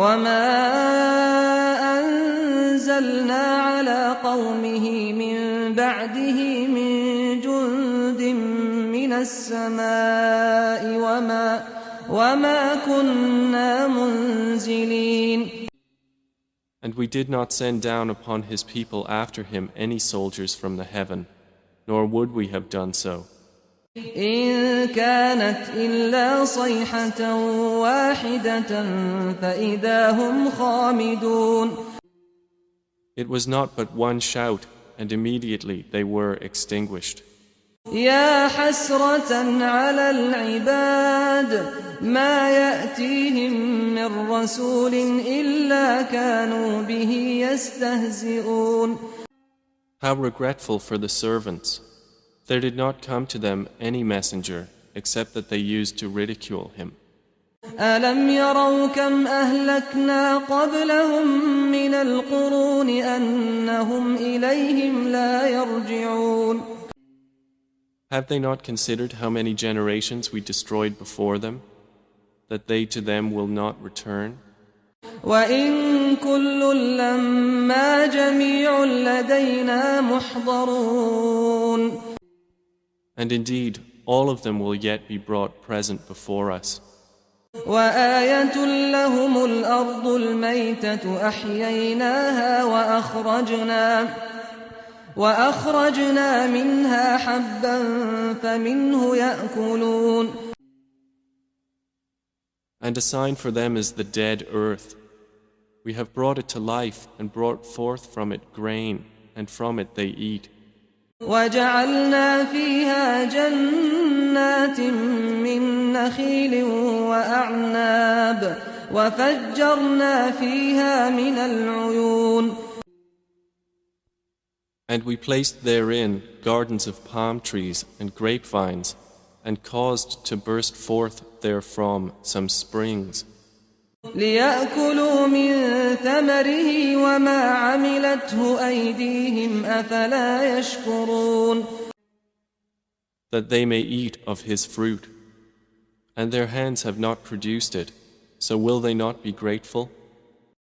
وما أنزلنا على قومه من بعده من جند من السماء وما كنا منزلين. And we did not send down upon his people after him any soldiers from the heaven, nor would we have done so. إن كانت إلا صيحة واحدة فإذا هم خامدون. It was not but one shout, and immediately they were extinguished. يا حسرة على العباد ما يأتيهم من رسول إلا كانوا به يستهزئون. How regretful for the servants! There did not come to them any messenger except that they used to ridicule him. ألم يروا كم أهلكنا قبلهم من القرون أنهم إليهم لا يرجعون. Have they not considered how many generations we destroyed before them, that they to them will not return? وإن كل لما جميع لدينا محضرون. And indeed, all of them will yet be brought present before us. وآية لهم الأرض الميتة أحييناها وأخرجنا منها حبا فمنه يأكلون. And a sign for them is the dead earth. We have brought it to life and brought forth from it grain, and from it they eat. وجعلنا فيها جنات من نخيل وأعناب وفجرنا فيها من العيون. And we placed therein gardens of palm trees and grapevines, and caused to burst forth therefrom some springs. ليأكلوا من ثمره وما عملته أيديهم أفلا يشكرون. That they may eat of his fruit, and their hands have not produced it, so will they not be grateful?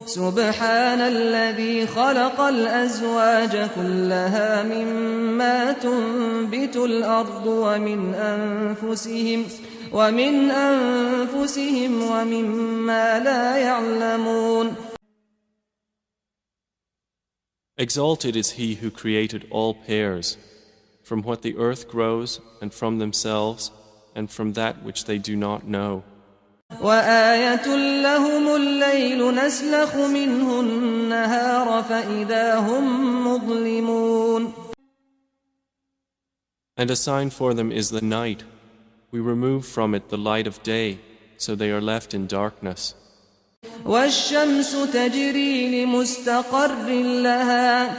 سبحان الذي خلق الأزواج كلها مما تنبت الأرض ومن أنفسهم ومما لا يعلمون. Exalted is he who created all pairs, from what the earth grows, and from themselves, and from that which they do not know. وآية لهم الليل نسلخ منه النهار فإذا هم مظلمون. And a sign for them is the night. We remove from it the light of day, so they are left in darkness. والشمس تجري لمستقر لها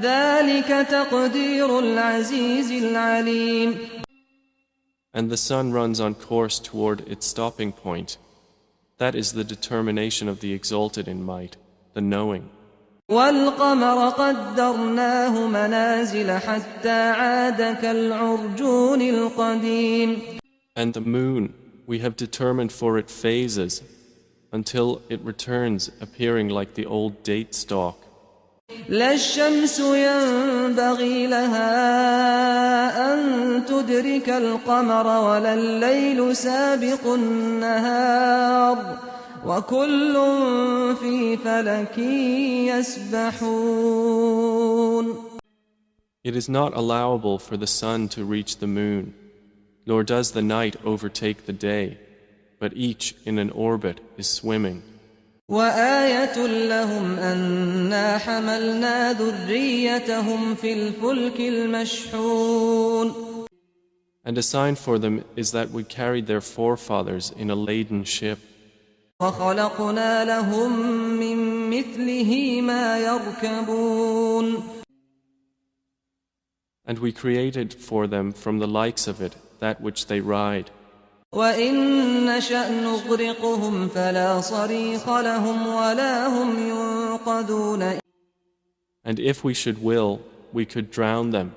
ذلك تقدير العزيز العليم. And the sun runs on course toward its stopping point. That is the determination of the exalted in might, the knowing. والقمر قدرناه منازل حتى عاد كالعرجون القديم. And the moon, we have determined for it phases, until it returns appearing like the old date stalk. لا الشمس ينبغي لها أن تدرك القمر ولا الليل سابق النهار وكل في فلك يسبحون. It is not allowable for the sun to reach the moon, nor does the night overtake the day, but each in an orbit is swimming. وآية لهم أنا حملنا ذريتهم في الفلك المشحون. And a sign for them is that we carried their forefathers in a laden ship. وخلقنا لهم من مثله ما يركبون. And we created for them from the likes of it that which they ride. وإن نشأ نغرقهم فلا صريخ لهم ولا هم ينقذون. And if we should will, we could drown them.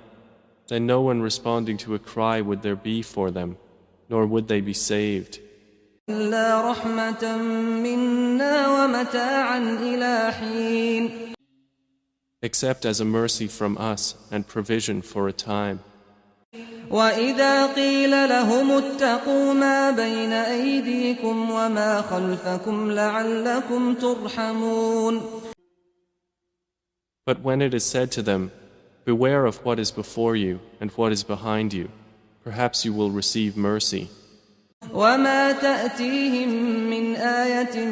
Then no one responding to a cry would there be for them, nor would they be saved. إلا رحمة منا ومتاعا إلى حين. except as a mercy from us and provision for a time. وإذا قيل لهم اتقوا ما بين أيديكم وما خلفكم لعلكم ترحمون. But when it is said to them, beware of what is before you and what is behind you, perhaps you will receive mercy. وما تأتيهم من آية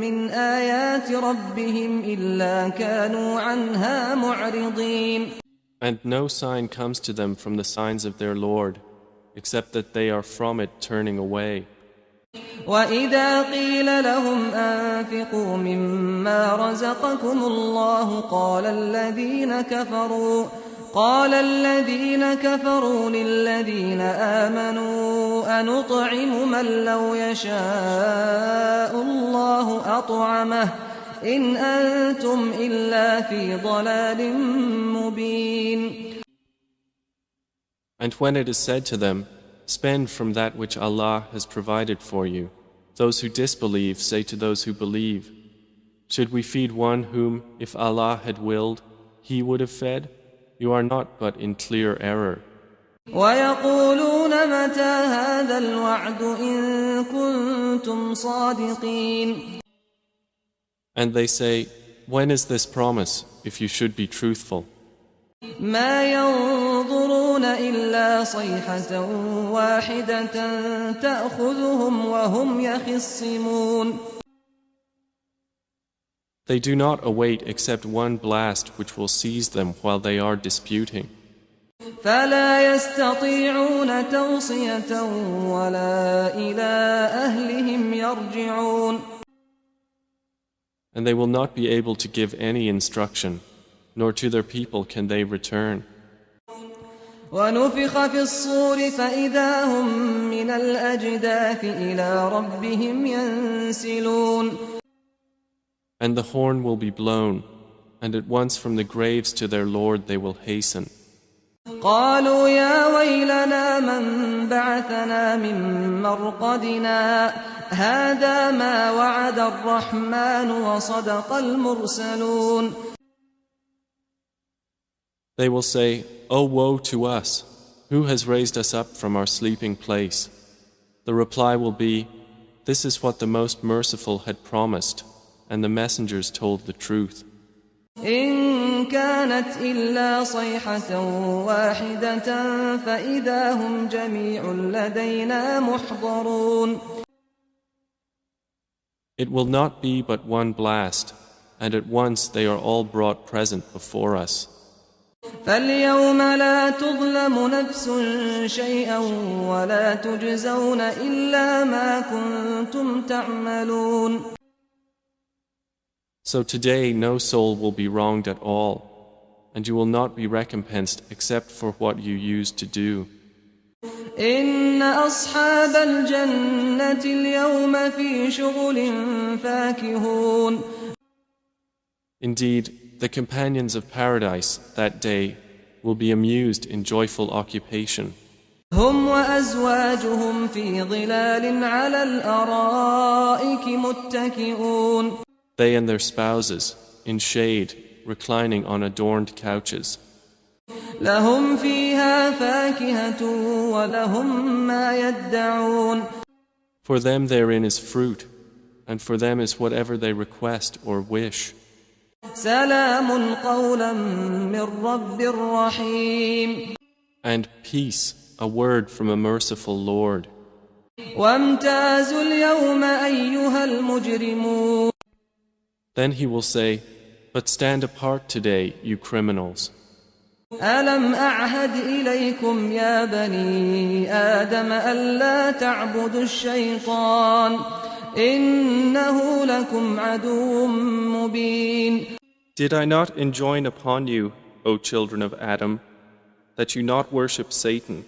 من آيات ربهم إلا كانوا عنها معرضين. And no sign comes to them from the signs of their Lord, except that they are from it turning away. وإذا قيل لهم أنفقوا مما رزقكم الله قال الذين كفروا للذين آمنوا أنطعم من لو يشاء الله أطعمه إن أنتم إلا في ضلال مبين. And when it is said to them, spend from that which Allah has provided for you, those who disbelieve say to those who believe, should we feed one whom, if Allah had willed, He would have fed? You are not but in clear error. ويقولون متى هذا الوعد إن كنتم صادقين. And they say, when is this promise, if you should be truthful? ما ينظرون إلا صيحة واحدة تأخذهم وهم يخصمون. They do not await except one blast which will seize them while they are disputing. فلا يستطيعون توصية ولا إلى أهلهم يرجعون. And they will not be able to give any instruction, nor to their people can they return. ونفخ في الصور فإذا هم من الأجداث إلى ربهم ينسلون. And the horn will be blown, and at once from the graves to their Lord they will hasten. قالوا يا ويلنا من بعثنا من مرقدنا هذا ما وعد الرحمن وصدق المرسلون. They will say, "Oh, woe to us! Who has raised us up from our sleeping place?" The reply will be, "This is what the Most Merciful had promised, and the messengers told the truth." إن كانت إلا صيحة واحدة فإذا هم جميع لدينا محضرون. It will not be but one blast, and at once they are all brought present before us. فاليوم لا تظلم نفس شيئا ولا تجزون إلا ما كنتم تعملون. So today no soul will be wronged at all, and you will not be recompensed except for what you used to do. إن أصحاب الجنة اليوم في شغل فاكهون. Indeed, the companions of paradise that day will be amused in joyful occupation. هم وأزواجهم في ظلال على الأرائك متكئون. They and their spouses, in shade, reclining on adorned couches. لهم فيها فاكهة ولهم ما يدعون. For them therein is fruit, and for them is whatever they request or wish. سلام قولا من رب رحيم. And peace, a word from a merciful Lord. وامتازوا اليوم أيها المجرمون. Then he will say, but stand apart today, you criminals. ألم أعهد إليكم يا بني آدم ألا تعبدوا الشيطان إنه لكم عدو مبين. Did I not enjoin upon you, O children of Adam, that you not worship Satan?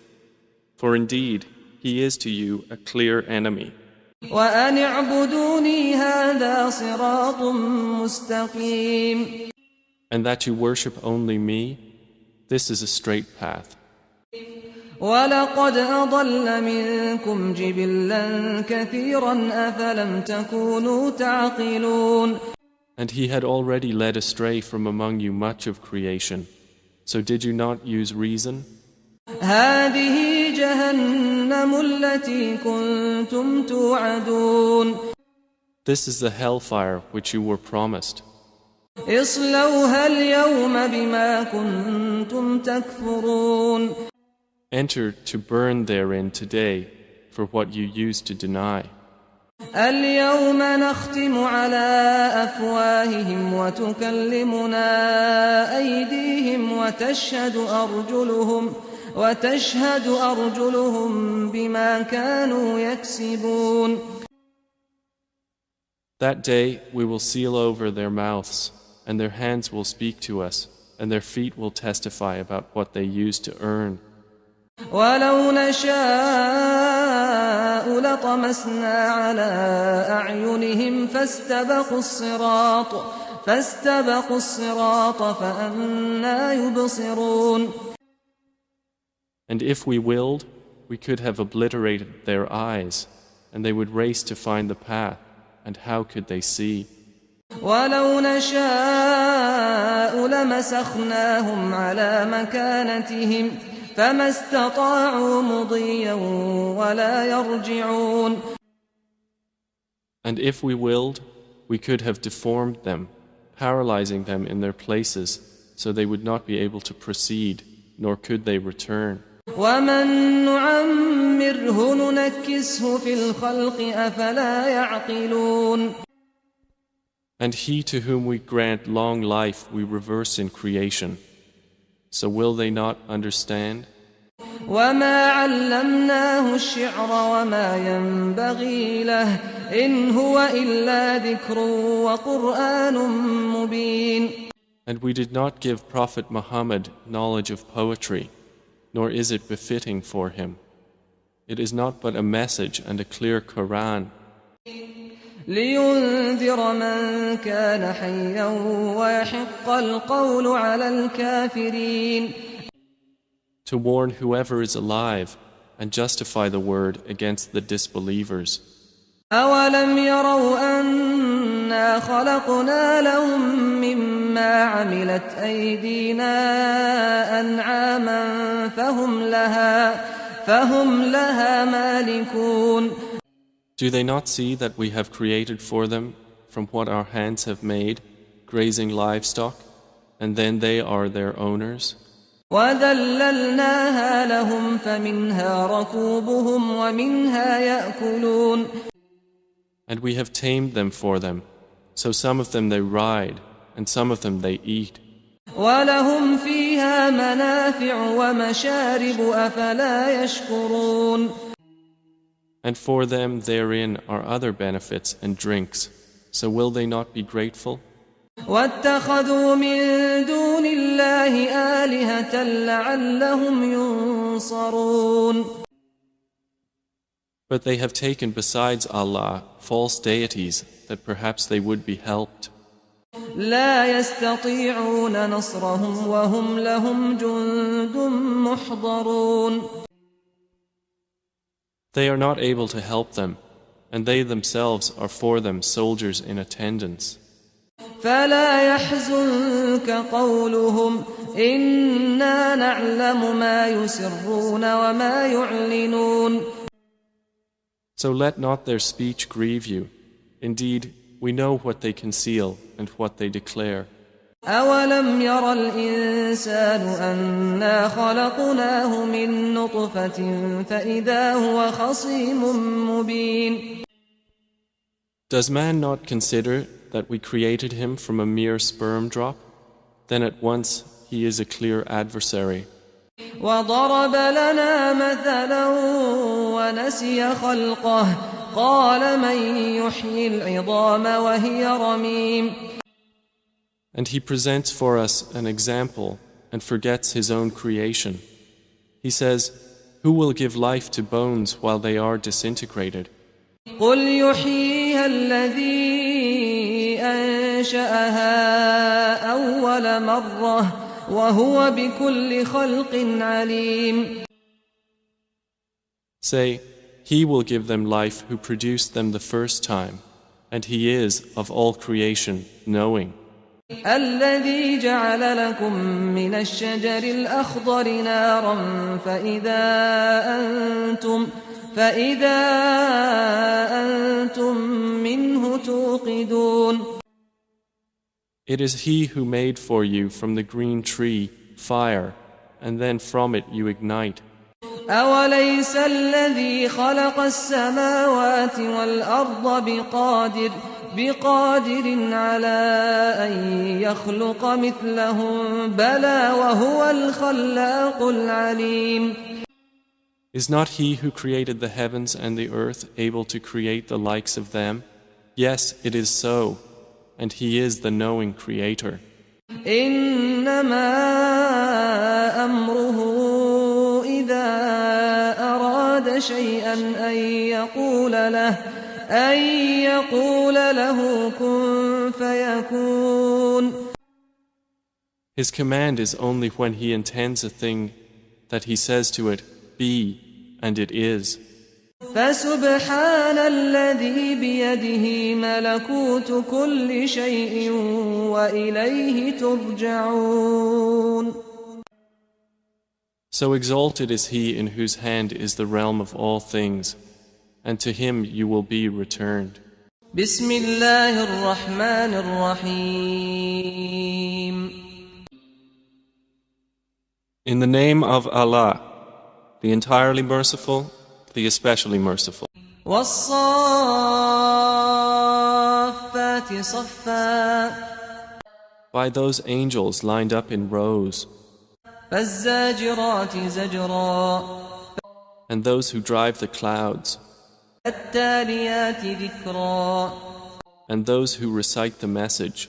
For indeed, he is to you a clear enemy. وأن اعبدوني هذا صراط مستقيم. And that you worship only me, this is a straight path. وَلَقَدْ أَضَلَّ مِنكُمْ جِبِلًّا كَثِيرًا أَفَلَمْ تَكُونُوا تَعْقِلُونَ. And he had already led astray from among you much of creation. So did you not use reason? هَٰذِهِ جَهَنَّمُ الَّتِي كُنتُمْ تُوعَدُونَ. This is the hellfire which you were promised. اصْلَوْهَا الْيَوْمَ بِمَا كُنتُمْ تَكْفُرُونَ. Enter to burn therein today for what you used to deny. اليوم نختم على أفواههم وتكلمنا أيديهم وتشهد أرجلهم بما كانوا يكسبون. That day we will seal over their mouths, and their hands will speak to us, and their feet will testify about what they used to earn. ولو نشاء لطمسنا على أعينهم فاستبقوا الصراط فأنى يبصرون. And if we willed, we could have obliterated their eyes, and they would race to find the path, and how could they see? ولو نشاء لمسخناهم على مكانتهم فما استطاعوا مضيا ولا يرجعون. And if we willed, we could have deformed them, paralyzing them in their places, so they would not be able to proceed, nor could they return. ومن نعمره ننكسه في الخلق أفلا يعقلون. And he to whom we grant long life we reverse in creation. So will they not understand? وما علمناه الشعر وما ينبغي له إن هو إلا ذكر وقرآن مبين. And we did not give Prophet Muhammad knowledge of poetry, nor is it befitting for him. It is not but a message and a clear Quran. لينذر من كان حيا ويحق القول على الكافرين. To warn whoever is alive and justify the word against the disbelievers. أولم يروا أنا خلقنا لهم مما عملت أيدينا أنعاما فهم لها مالكون. Do they not see that we have created for them from what our hands have made, grazing livestock, and then they are their owners? وَذَلَّلْنَاهَا لَهُمْ فَمِنْهَا رَكُوبُهُمْ وَمِنْهَا يَأْكُلُونَ. And we have tamed them for them, so some of them they ride, and some of them they eat. وَلَهُمْ فِيهَا مَنَافِعُ وَمَشَارِبُ أَفَلَا يَشْكُرُونَ. And for them therein are other benefits and drinks, so will they not be grateful? وَاتَّخَذُوا مِن دُونِ اللَّهِ آلِهَةً لَعَلَّهُمْ يُنصَرُونَ. But they have taken besides Allah false deities that perhaps they would be helped. لا يستطيعون نصرهم وهم لهم جند محضرون. They are not able to help them, and they themselves are for them soldiers in attendance. فلا يحزنك قولهم إنا نعلم ما يسرون وما يعلنون. So let not their speech grieve you. Indeed, we know what they conceal and what they declare. أولم ير الإنسان أنا خلقناه من نطفة فإذا هو خصيم مبين. Does man not consider that we created him from a mere sperm drop? Then at once he is a clear adversary. وضرب لنا مثلا ونسي خلقه قال من يحيي العظام وهي رميم. And he presents for us an example and forgets his own creation. He says, who will give life to bones while they are disintegrated? قل يحييها الذي أنشأها أول مرة وهو بكل خلق عليم. Say, He will give them life who produced them the first time, and He is, of all creation, knowing. الذي جعل لكم من الشجر الأخضر نارا فإذا أنتم منه توقدون. It is He who made for you from the green tree fire, and then from it you ignite. أوليس الذي خلق السماوات والأرض بقادر على أن يخلق مثلهم بلى وهو الخلاق العليم. Is not He who created the heavens and the earth able to create the likes of them? Yes, it is so, and He is the knowing Creator. إنما أمره إذا أراد شيئا أن يقول له كن فيكون. His command is only when He intends a thing that He says to it, be, and it is. فسبحان الذي بيده ملكوت كل شيء وإليه ترجعون. So exalted is He in whose hand is the realm of all things, and to Him you will be returned. بسم الله الرحمن الرحيم. In the name of Allah, the entirely merciful, the especially merciful. والصافات صفا. By those angels lined up in rows, فالزاجرات زجرا. and those who drive the clouds, التاليات ذكرا. and those who recite the message.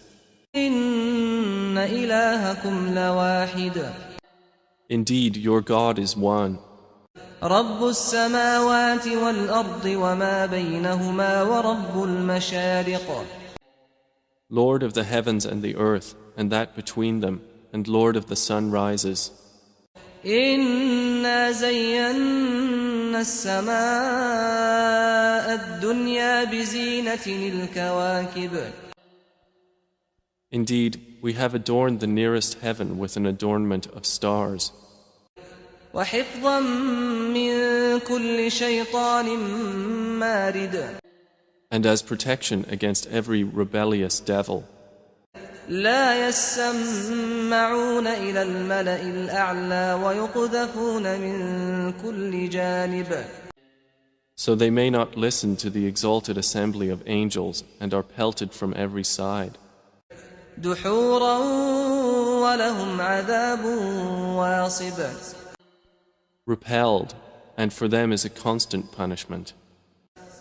إن إلهكم لواحد. Indeed, your God is one. رب السماوات والأرض وما بينهما ورب المشارق. Lord of the heavens and the earth, and that between them, and Lord of the sunrises. إنا زينا السماء الدنيا بزينة الكواكب. Indeed, we have adorned the nearest heaven with an adornment of stars, وحفظا من كل شيطان مارد. and as protection against every rebellious devil. لا يسمعون إلى الملأ الأعلى ويقذفون من كل جانب. So they may not listen to the exalted assembly of angels and are pelted from every side. دحورا ولهم عذاب واصب. Repelled, and for them is a constant punishment.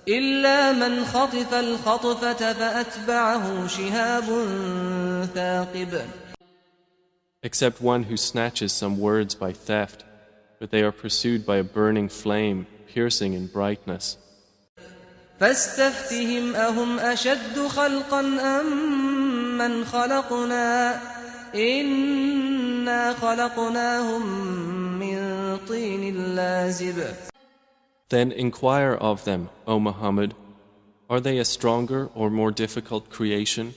إلا من خطف الخطفة فأتبعه شهاب ثاقب. Except one who snatches some words by theft, but they are pursued by a burning flame, piercing in brightness. فاستفتهم أهم أشد خلقا أم من خلقنا إنا خلقناهم من طين لازب. Then inquire of them, O Muhammad, are they a stronger or more difficult creation,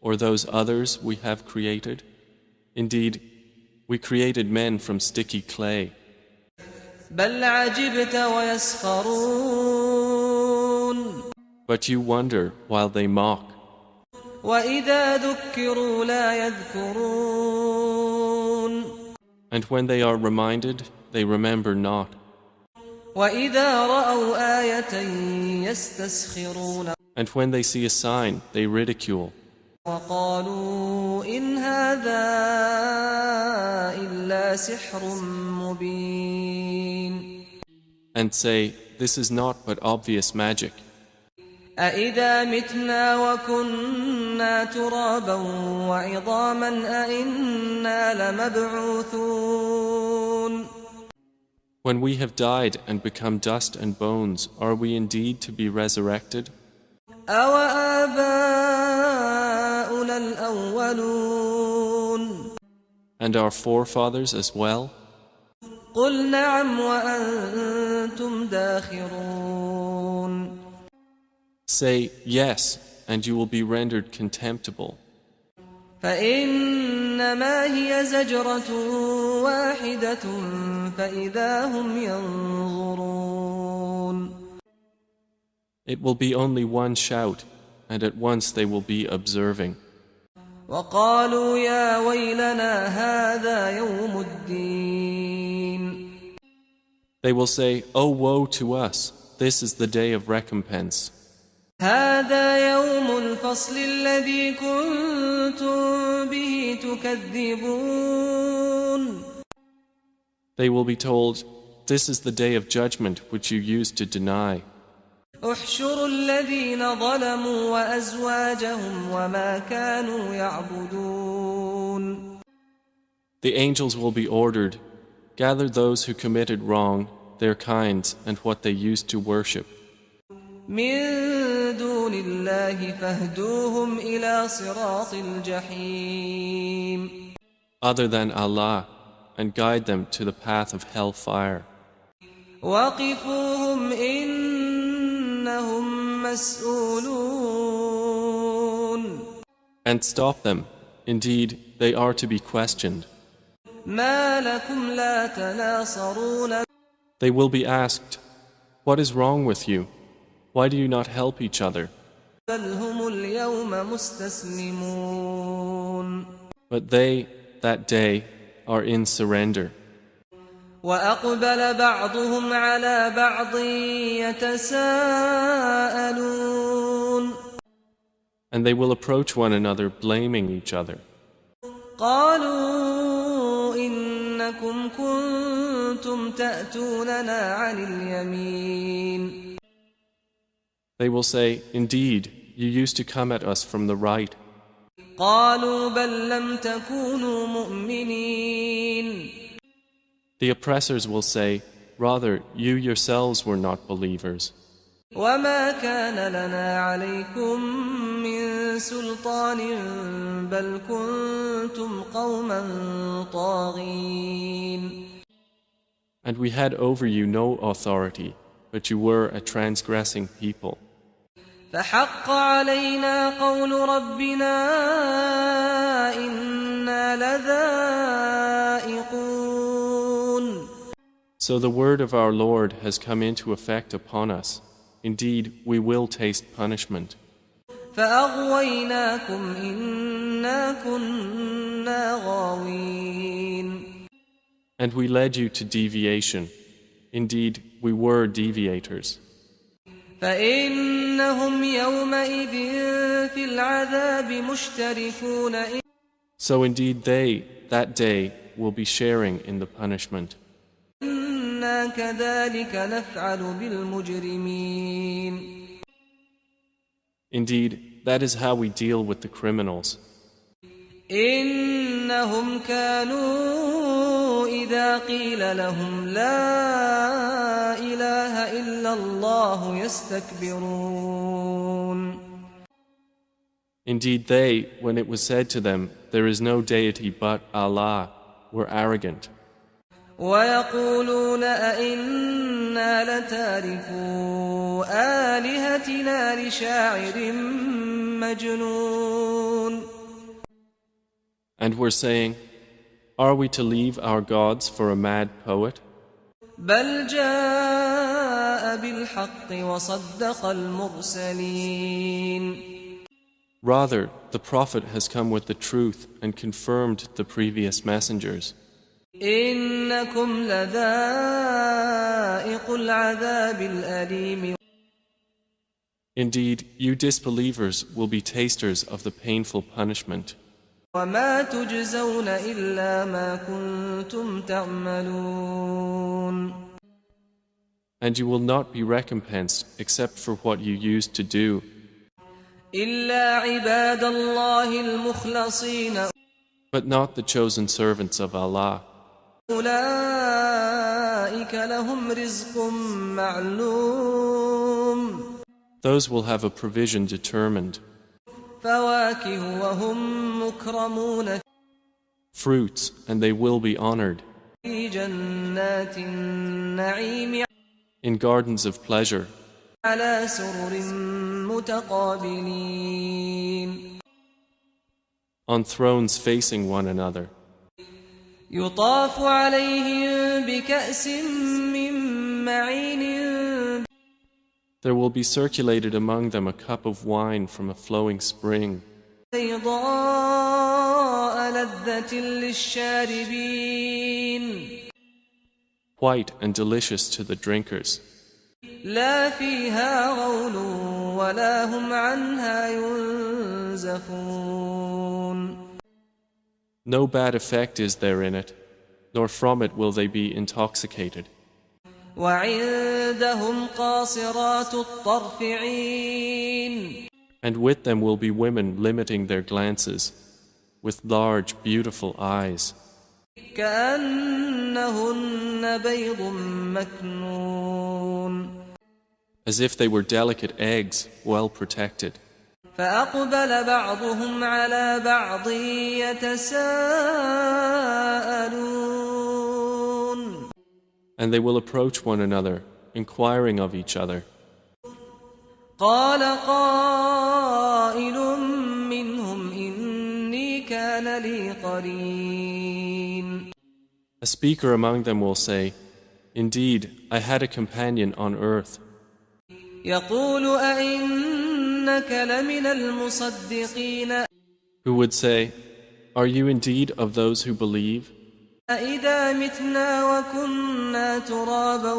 or those others we have created? Indeed, we created men from sticky clay. بل عجبت ويسخرون. But you wonder while they mock, وإذا ذكروا لا يذكرون. and when they are reminded, they remember not. وإذا رأوا آية يستسخرون. And when they see a sign, they ridicule. وقالوا إن هذا إلا سحر مبين. And say, this is not but obvious magic. أإذا متنا وكنا ترابا وعظاما أإنا لمبعوثون. When we have died and become dust and bones, are we indeed to be resurrected? أوآباؤنا الأولون. And our forefathers as well? قل نعم وأنتم داخرون. Say, yes, and you will be rendered contemptible. فإنما هي زجرة واحدة فإذا هم ينظرون. It will be only one shout, and at once they will be observing. وقالوا يا ويلنا هذا يوم الدين. They will say, "Oh, woe to us, this is the day of recompense. هذا يوم الفصل الذي كنتم به تكذبون. They will be told, "This is the day of judgment which you used to deny." احشروا الذين ظلموا وأزواجهم وما كانوا يعبدون. The angels will be ordered, "Gather those who committed wrong, their kinds, and what they used to worship. من دون الله فاهدوهم إلى صراط الجحيم. Other than Allah, and guide them to the path of hellfire. وقفوهم إنهم مسؤولون. And stop them. Indeed, they are to be questioned. ما لكم لا تناصرون. They will be asked, "What is wrong with you? Why do you not help each other?" بل هم اليوم مستسلمون. But they, that day, are in surrender. وأقبل بعضهم على بعض يتساءلون. And they will approach one another blaming each other. قالوا إنكم كنتم تأتوننا عن اليمين. They will say, "Indeed, you used to come at us from the right." قالوا بل لم تكونوا مؤمنين. The oppressors will say, "Rather, you yourselves were not believers. وما كان لنا عليكم من سلطان بل كنتم قوما طاغين. And we had over you no authority, but you were a transgressing people." فحق علينا قول ربنا إنا لذائقون. So the word of our Lord has come into effect upon us. Indeed, we will taste punishment. فأغويناكم إنا كنا غاوين. And we led you to deviation. Indeed, we were deviators. فإنهم يومئذ في العذاب مشتركون. So indeed they, that day, will be sharing in the punishment. إنا كذلك نفعل بالمجرمين. Indeed, that is how we deal with the criminals. إنهم كانوا إذا قيل لهم لا إله إلا الله يستكبرون. Indeed they, when it was said to them, "There is no deity but Allah," were arrogant. ويقولون أئنا لتاركو آلهتنا لشاعر مجنون. And were saying, "Are we to leave our gods for a mad poet?" بل جاء بالحق وصدق المرسلين. Rather, the Prophet has come with the truth and confirmed the previous messengers. إنكم لذائق العذاب الأليم. Indeed, you disbelievers will be tasters of the painful punishment. وما تجزون إلا ما كنتم تعملون. And you will not be recompensed except for what you used to do. إلا عباد الله المخلصين. But not the chosen servants of Allah. أولئك لهم رزق معلوم. Those will have a provision determined. فواكه وهم مكرمون. Fruits, and they will be honored. في جنات النعيم in gardens of pleasure, على سرر متقابلين on thrones facing one another. يطاف عليهم بكأس من معين There will be circulated among them a cup of wine from a flowing spring, بيضاء لذة للشاربين white and delicious to the drinkers. لا فيها غول ولا هم عنها ينزفون No bad effect is there in it, nor from it will they be intoxicated. وعندهم قاصرات الطرف عين And with them will be women limiting their glances, with large, beautiful eyes, كأنهن بيض مكنون as if they were delicate eggs, well protected. فأقبل بعضهم على بعض يتساءلون And they will approach one another, inquiring of each other. قال قائل منهم إني كان لي قرين A speaker among them will say, "Indeed, I had a companion on earth, يقول أئنك لمن المصدقين who would say, Are you indeed of those who believe? أإذا متنا وكنا ترابا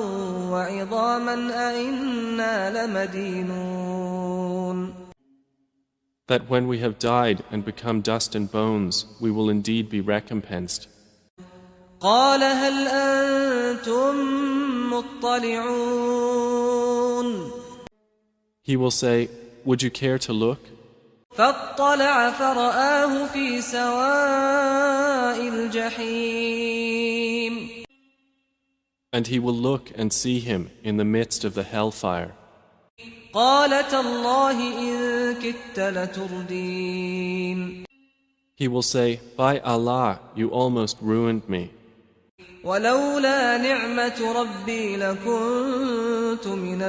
وعظاما أئنا لمدينون That when we have died and become dust and bones, we will indeed be recompensed." قال هل أنتم مطلعون He will say, "Would you care to look?" فاطلع فرآه في سواء الجحيم And he will look and see him in the midst of the hellfire. قال تالله إن كدت لتردين He will say, "By Allah, you almost ruined me. ولولا نعمة ربي لكنت من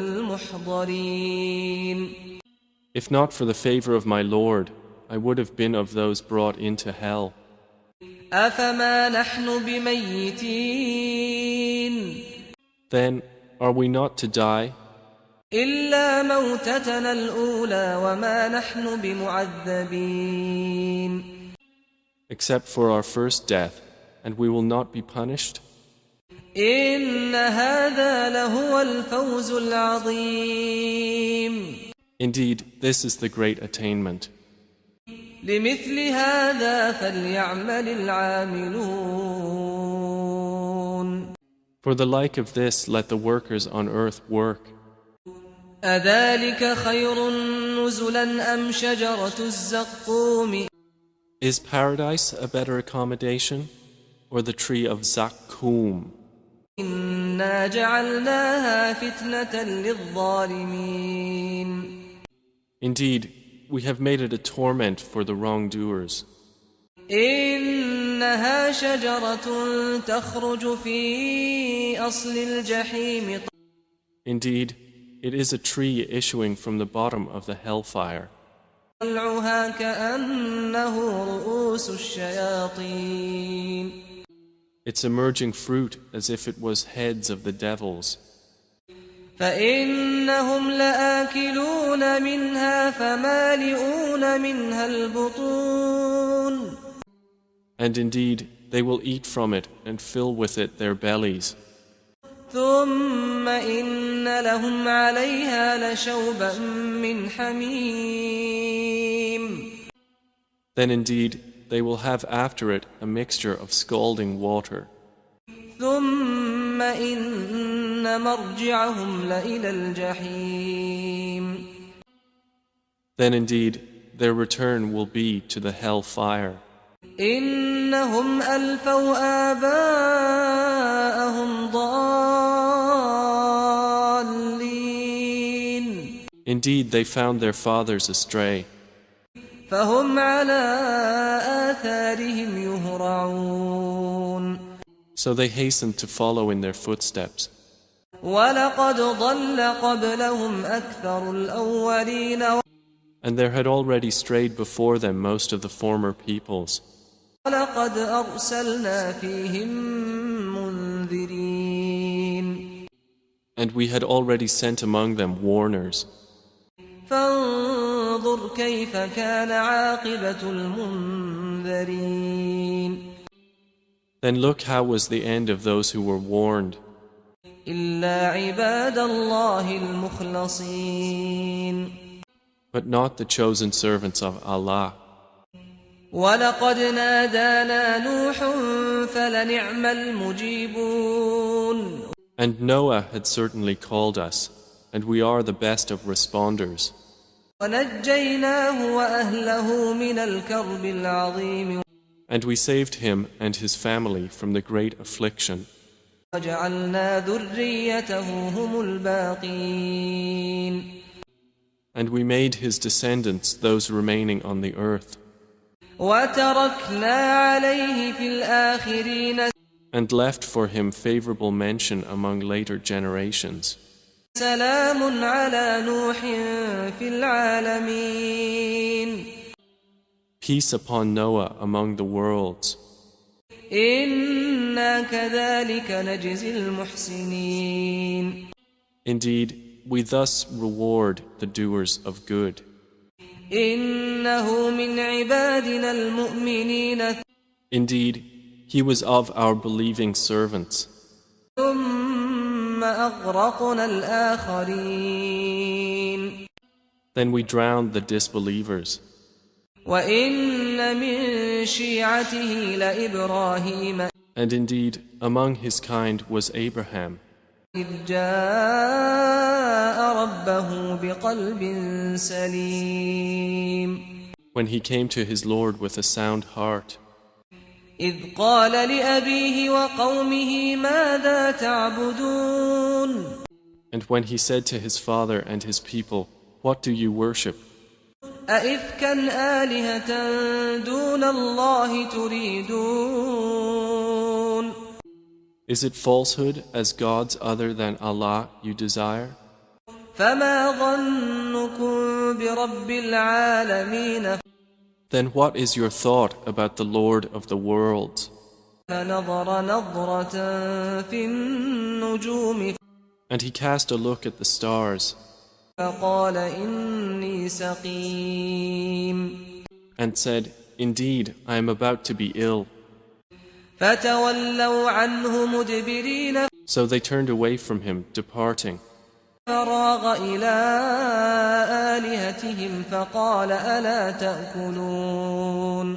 المحضرين If not for the favor of my Lord, I would have been of those brought into hell. أفما نحن بميتين Then, are we not to die, إلا موتتنا الأولى وما نحن بمعذبين except for our first death, and we will not be punished? إن هذا لهو الفوز العظيم Indeed, this is the great attainment. لمثل هذا فليعمل العاملون For the like of this, let the workers on earth work. أذلك خير نزلا أم شجرة الزقوم Is paradise a better accommodation, or the tree of Zakkum? إنا جعلناها فتنة للظالمين Indeed, we have made it a torment for the wrongdoers. إنها شجرة تخرج في أصل الجحيم Indeed, it is a tree issuing from the bottom of the hellfire. طلعها كأنه رؤوس الشياطين Its emerging fruit as if it was heads of the devils. فإنهم لآكلون منها فمالئون منها البطون And indeed, they will eat from it and fill with it their bellies. ثم إن لهم عليها لشوبا من حميم Then indeed, they will have after it a mixture of scalding water. ثم إن مرجعهم لإلى الجحيم Then indeed, their return will be to the hellfire. إنهم ألفوا آباءهم ضالين Indeed, they found their fathers astray, فهم على آثارهم يهرعون So they hastened to follow in their footsteps. وَلَقَدْ ضَلَّ قَبْلَهُمْ أَكْثَرُ الْأَوَّلِينَ And there had already strayed before them most of the former peoples. وَلَقَدْ أَرْسَلْنَا فِيهِم مُنذِرِينَ And we had already sent among them warners. فانظر كيف كان عاقبة المنذرين Then look how was the end of those who were warned. إلا عباد الله المخلصين But not the chosen servants of Allah. ولقد نادانا نوح فلنعم المجيبون And Noah had certainly called us, and we are the best of responders. ونجيناه وأهله من الكرب العظيم And we saved him and his family from the great affliction. وجعلنا ذريته هم الباقين And we made his descendants those remaining on the earth. وتركنا عليه في الآخرين And left for him favorable mention among later generations. سلام على نوح في العالمين Peace upon Noah among the worlds. إنا كذلك نجزي المحسنين Indeed, we thus reward the doers of good. إنه من عبادنا المؤمنين Indeed, he was of our believing servants. ثم أغرقنا الآخرين Then we drowned the disbelievers. وإن من شيعته لإبراهيم And indeed, among his kind was Abraham, إذ جاء ربه بقلب سليم when he came to his Lord with a sound heart. إذ قال لأبيه وقومه ماذا تعبدون And when he said to his father and his people, "What do you worship? أئفكا آلهة دون الله تريدون Is it falsehood as gods other than Allah you desire? فما ظنكم برب العالمين Then what is your thought about the Lord of the worlds?" فنظر نظرة في النجوم And he cast a look at the stars فقال إني سقيم and said, "Indeed, I am about to be ill." فتولوا عنه مدبرين So they turned away from him, departing. فراغ إلى آلهتهم فقال ألا تأكلون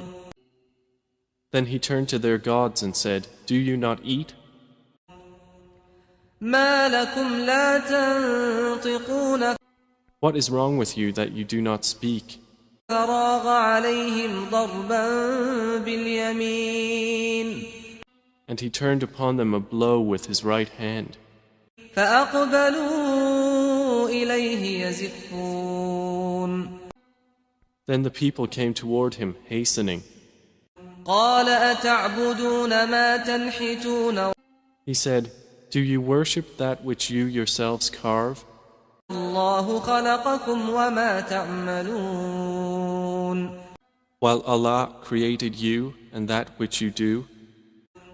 Then he turned to their gods and said, "Do you not eat? ما لكم لا تنطقون What is wrong with you that you do not speak?" فراغ عليهم ضربا باليمين And he turned upon them a blow with his right hand. فأقبلوا إليه يزفون Then the people came toward him, hastening. قال أتعبدون ما تنحتون He said, "Do you worship that which you yourselves carve? الله خلقكم وما تعملون While Allah created you and that which you do?"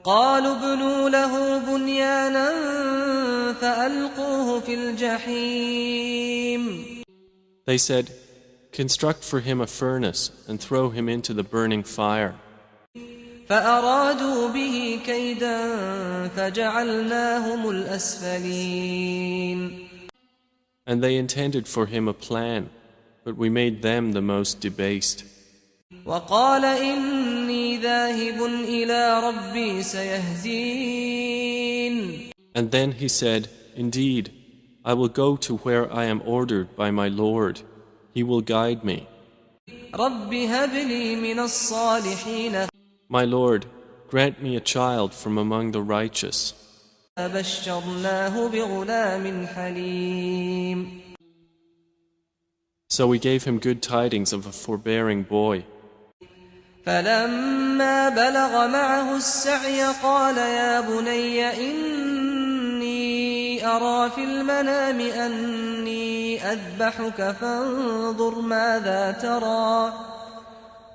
قالوا ابنوا له بنيانا فألقوه في الجحيم They said, "Construct for him a furnace and throw him into the burning fire." فأرادوا به كيدا فجعلناهم الأسفلين And they intended for him a plan, but we made them the most debased. وقال إني ذاهب إلى ربي سيهدين And then he said, "Indeed, I will go to where I am ordered by my Lord. He will guide me. رب هب لي من الصالحين My Lord, grant me a child from among the righteous." فبشرناه بغلام حليم So we gave him good tidings of a forbearing boy. فلما بلغ معه السعي قال يا بني إني أرى في المنام أني أذبحك فانظر ماذا ترى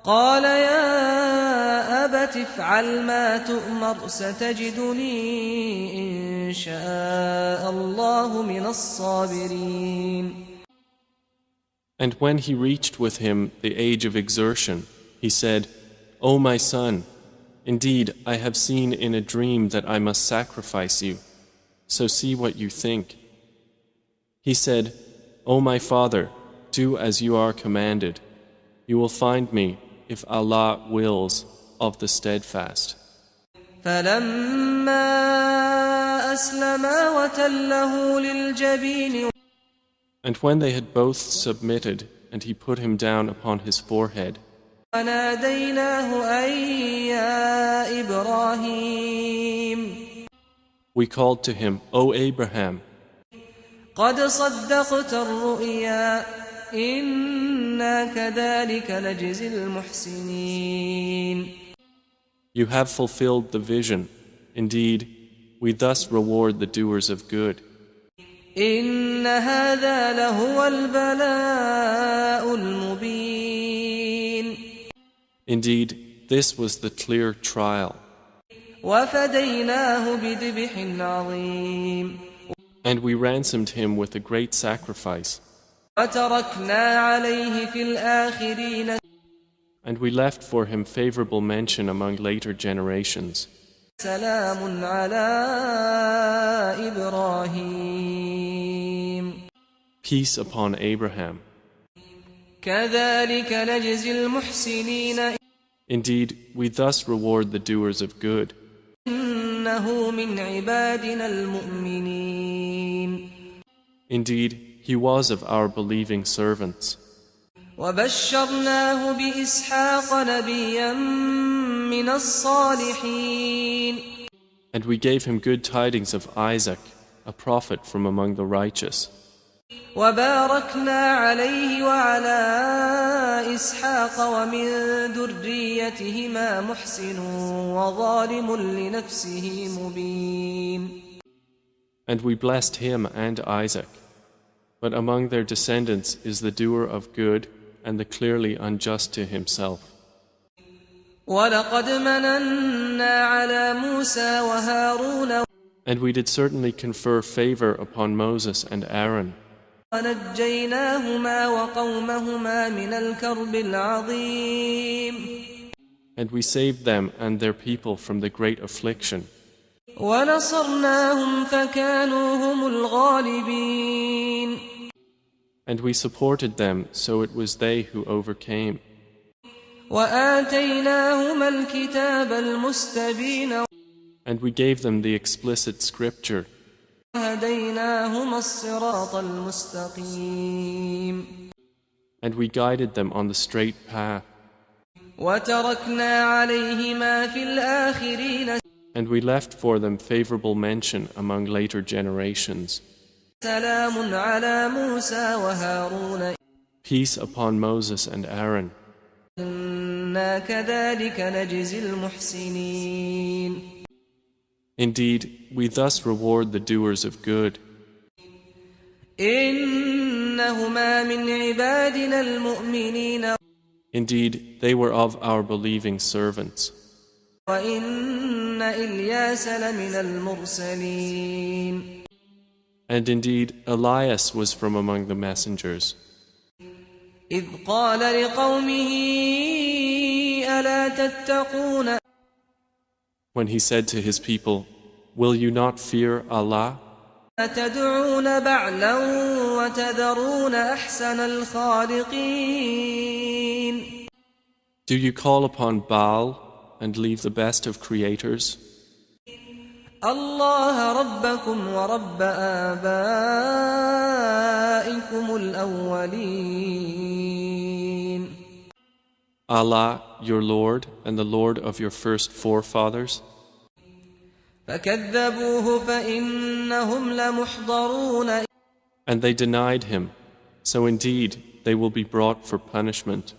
قال يا أبت افعل ما تؤمر ستجدني إن شاء الله من الصابرين. And when he reached with him the age of exertion, he said, O my son, indeed I have seen in a dream that I must sacrifice you, so see what you think. He said, O my father, do as you are commanded. You will find me, if Allah wills, of the steadfast. فلما أسلما وتله للجبين And when they had both submitted, and he put him down upon his forehead, وناديناه أن يا إبراهيم we called to him, O Abraham, قد صدقت الرؤيا إنا كذلك نجزي المحسنين. you have fulfilled the vision. Indeed, we thus reward the doers of good. إن هذا لهو البلاء المبين. Indeed, this was the clear trial. وفديناه بذبح عظيم. And we ransomed him with a great sacrifice. وتركنا عليه في الآخرين. And we left for him favorable mention among later generations. سلام على إبراهيم. Peace upon Abraham. كذلك نجزي المحسنين. Indeed, we thus reward the doers of good. إنه من عبادنا المؤمنين. Indeed, he was of our believing servants. وبشرناه بإسحاق نبيا من الصالحين. And we gave him good tidings of Isaac, a prophet from among the righteous. وباركنا عليه وعلى إسحاق ومن ذريتهما محسن وظالم لنفسه مبين. And we blessed him and Isaac. But among their descendants is the doer of good and the clearly unjust to himself. وَلَقَدْ مَنَنَّا عَلَى مُوسَى وَهَارُونَ And we did certainly confer favor upon Moses and Aaron. وَنَجَّيْنَاهُمَا وَقَوْمَهُمَا مِنَ الْكَرْبِ الْعَظِيمِ. And we saved them and their people from the great affliction. وَنَصَرْنَاهُمْ فَكَانُوا هُمُ الْغَالِبِينَ. And we supported them, so it was they who overcame. وَآتَيْنَاهُمَا الْكِتَابَ الْمُسْتَبِينَ. And we gave them the explicit scripture. وَهَدَيْنَاهُمَا الصِّرَاطَ الْمُسْتَقِيمَ. And we guided them on the straight path. وَتَرَكْنَا عَلَيْهِمَا فِي الْآخِرِينَ. And we left for them favorable mention among later generations. سلام على موسى وهارون. Peace upon Moses and Aaron. إنا كذلك نجزي المحسنين. Indeed, we thus reward the doers of good. إنهما من عبادنا المؤمنين. Indeed, they were of our believing servants. وإن إلياس لمن المرسلين. And indeed, Elias was from among the messengers. إذ قال لقومه ألا تتقون. When he said to his people, Will you not fear Allah? أتدعون بعلا وتذرون أحسن الخالقين. Do you call upon Baal and leave the best of creators? الله ربكم ورب آبائكم الأولين. Allah, your Lord, and the Lord of your first forefathers? فكذبوه فإنهم لمحضرون. And they denied him, so indeed they will be brought for punishment.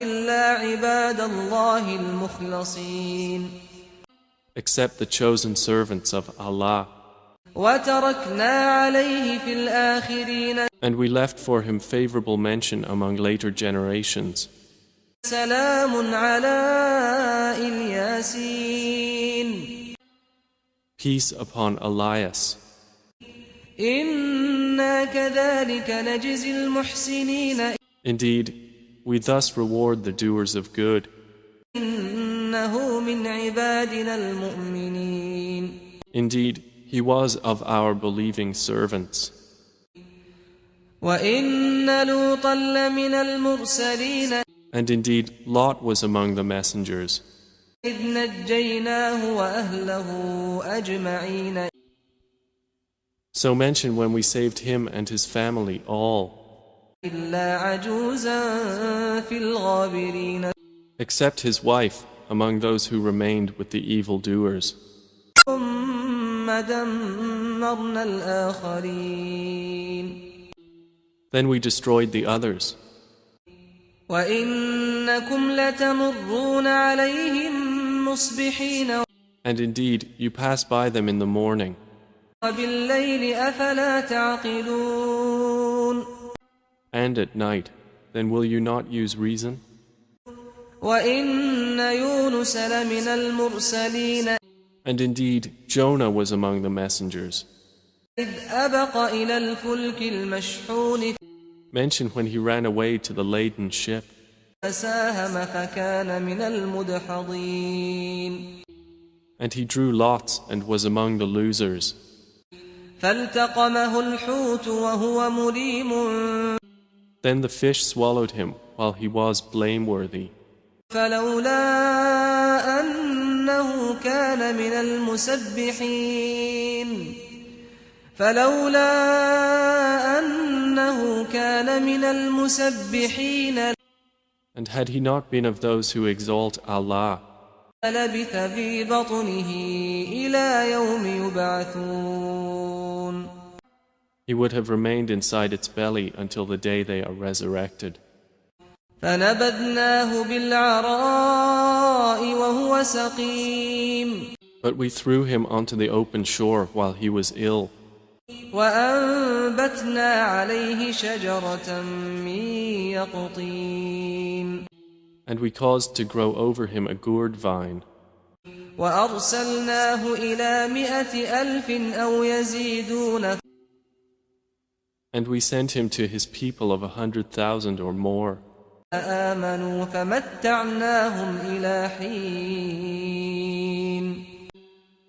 إلا إلا عباد الله المخلصين except the chosen servants of Allah. وتركنا عليه في الآخرين And we left for him favorable mention among later generations. سلام على الياسين Peace upon Elias. إنا كذلك نجزي المحسنين Indeed, we thus reward the doers of good. إنه من عبادنا المؤمنين Indeed, he was of our believing servants. وإن لوطا لمن المرسلين And indeed, Lot was among the messengers. إذ نجيناه وأهله أجمعين So mention when we saved him and his family all, إلا عجوزا في الغابرين except his wife among those who remained with the evildoers. ثم دمرنا الآخرين Then we destroyed the others. وإنكم لتمرون عليهم مصبحين And indeed, you pass by them in the morning. وبالليل أفلا تعقلون And at night, then will you not use reason? وإن يونس لمن المرسلين And indeed, Jonah was among the messengers. إذ أبق إلى الفلك المشحون Mention when he ran away to the laden ship, فساهم فكان من المدحضين and he drew lots and was among the losers. فالتقمه الحوت وهو مليم Then the fish swallowed him while he was blameworthy. فلولا أنه كان من المسبحين And had he not been of those who exalt Allah, لبث في بطنه إلى يوم يبعثون he would have remained inside its belly until the day they are resurrected. فنبذناه بالعراء وهو سقيم But we threw him onto the open shore while he was ill, وأنبتنا عليه شجرة من يقطين and we caused to grow over him a gourd vine, وأرسلناه إلى 100,000 أو يزيدون and we sent him to his people of 100,000 or more. فآمنوا فمتعناهم إلى حين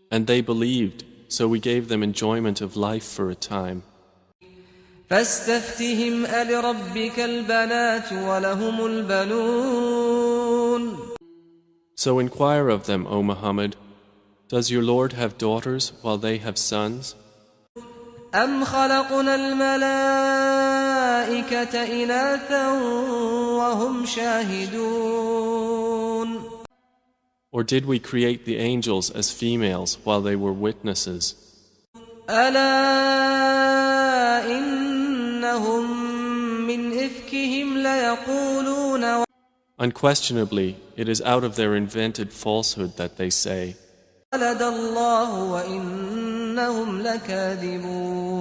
And they believed, so we gave them enjoyment of life for a time. فاستفتهم ألربك البنات ولهم البنون So inquire of them, O Muhammad, does your Lord have daughters while they have sons? أم خلقنا الملائكة إناثا وهم شاهدون Or did we create the angels as females while they were witnesses? ألا إنهم من إفكهم ليقولون Unquestionably, it is out of their invented falsehood that they say, ولد الله وإنهم لكاذبون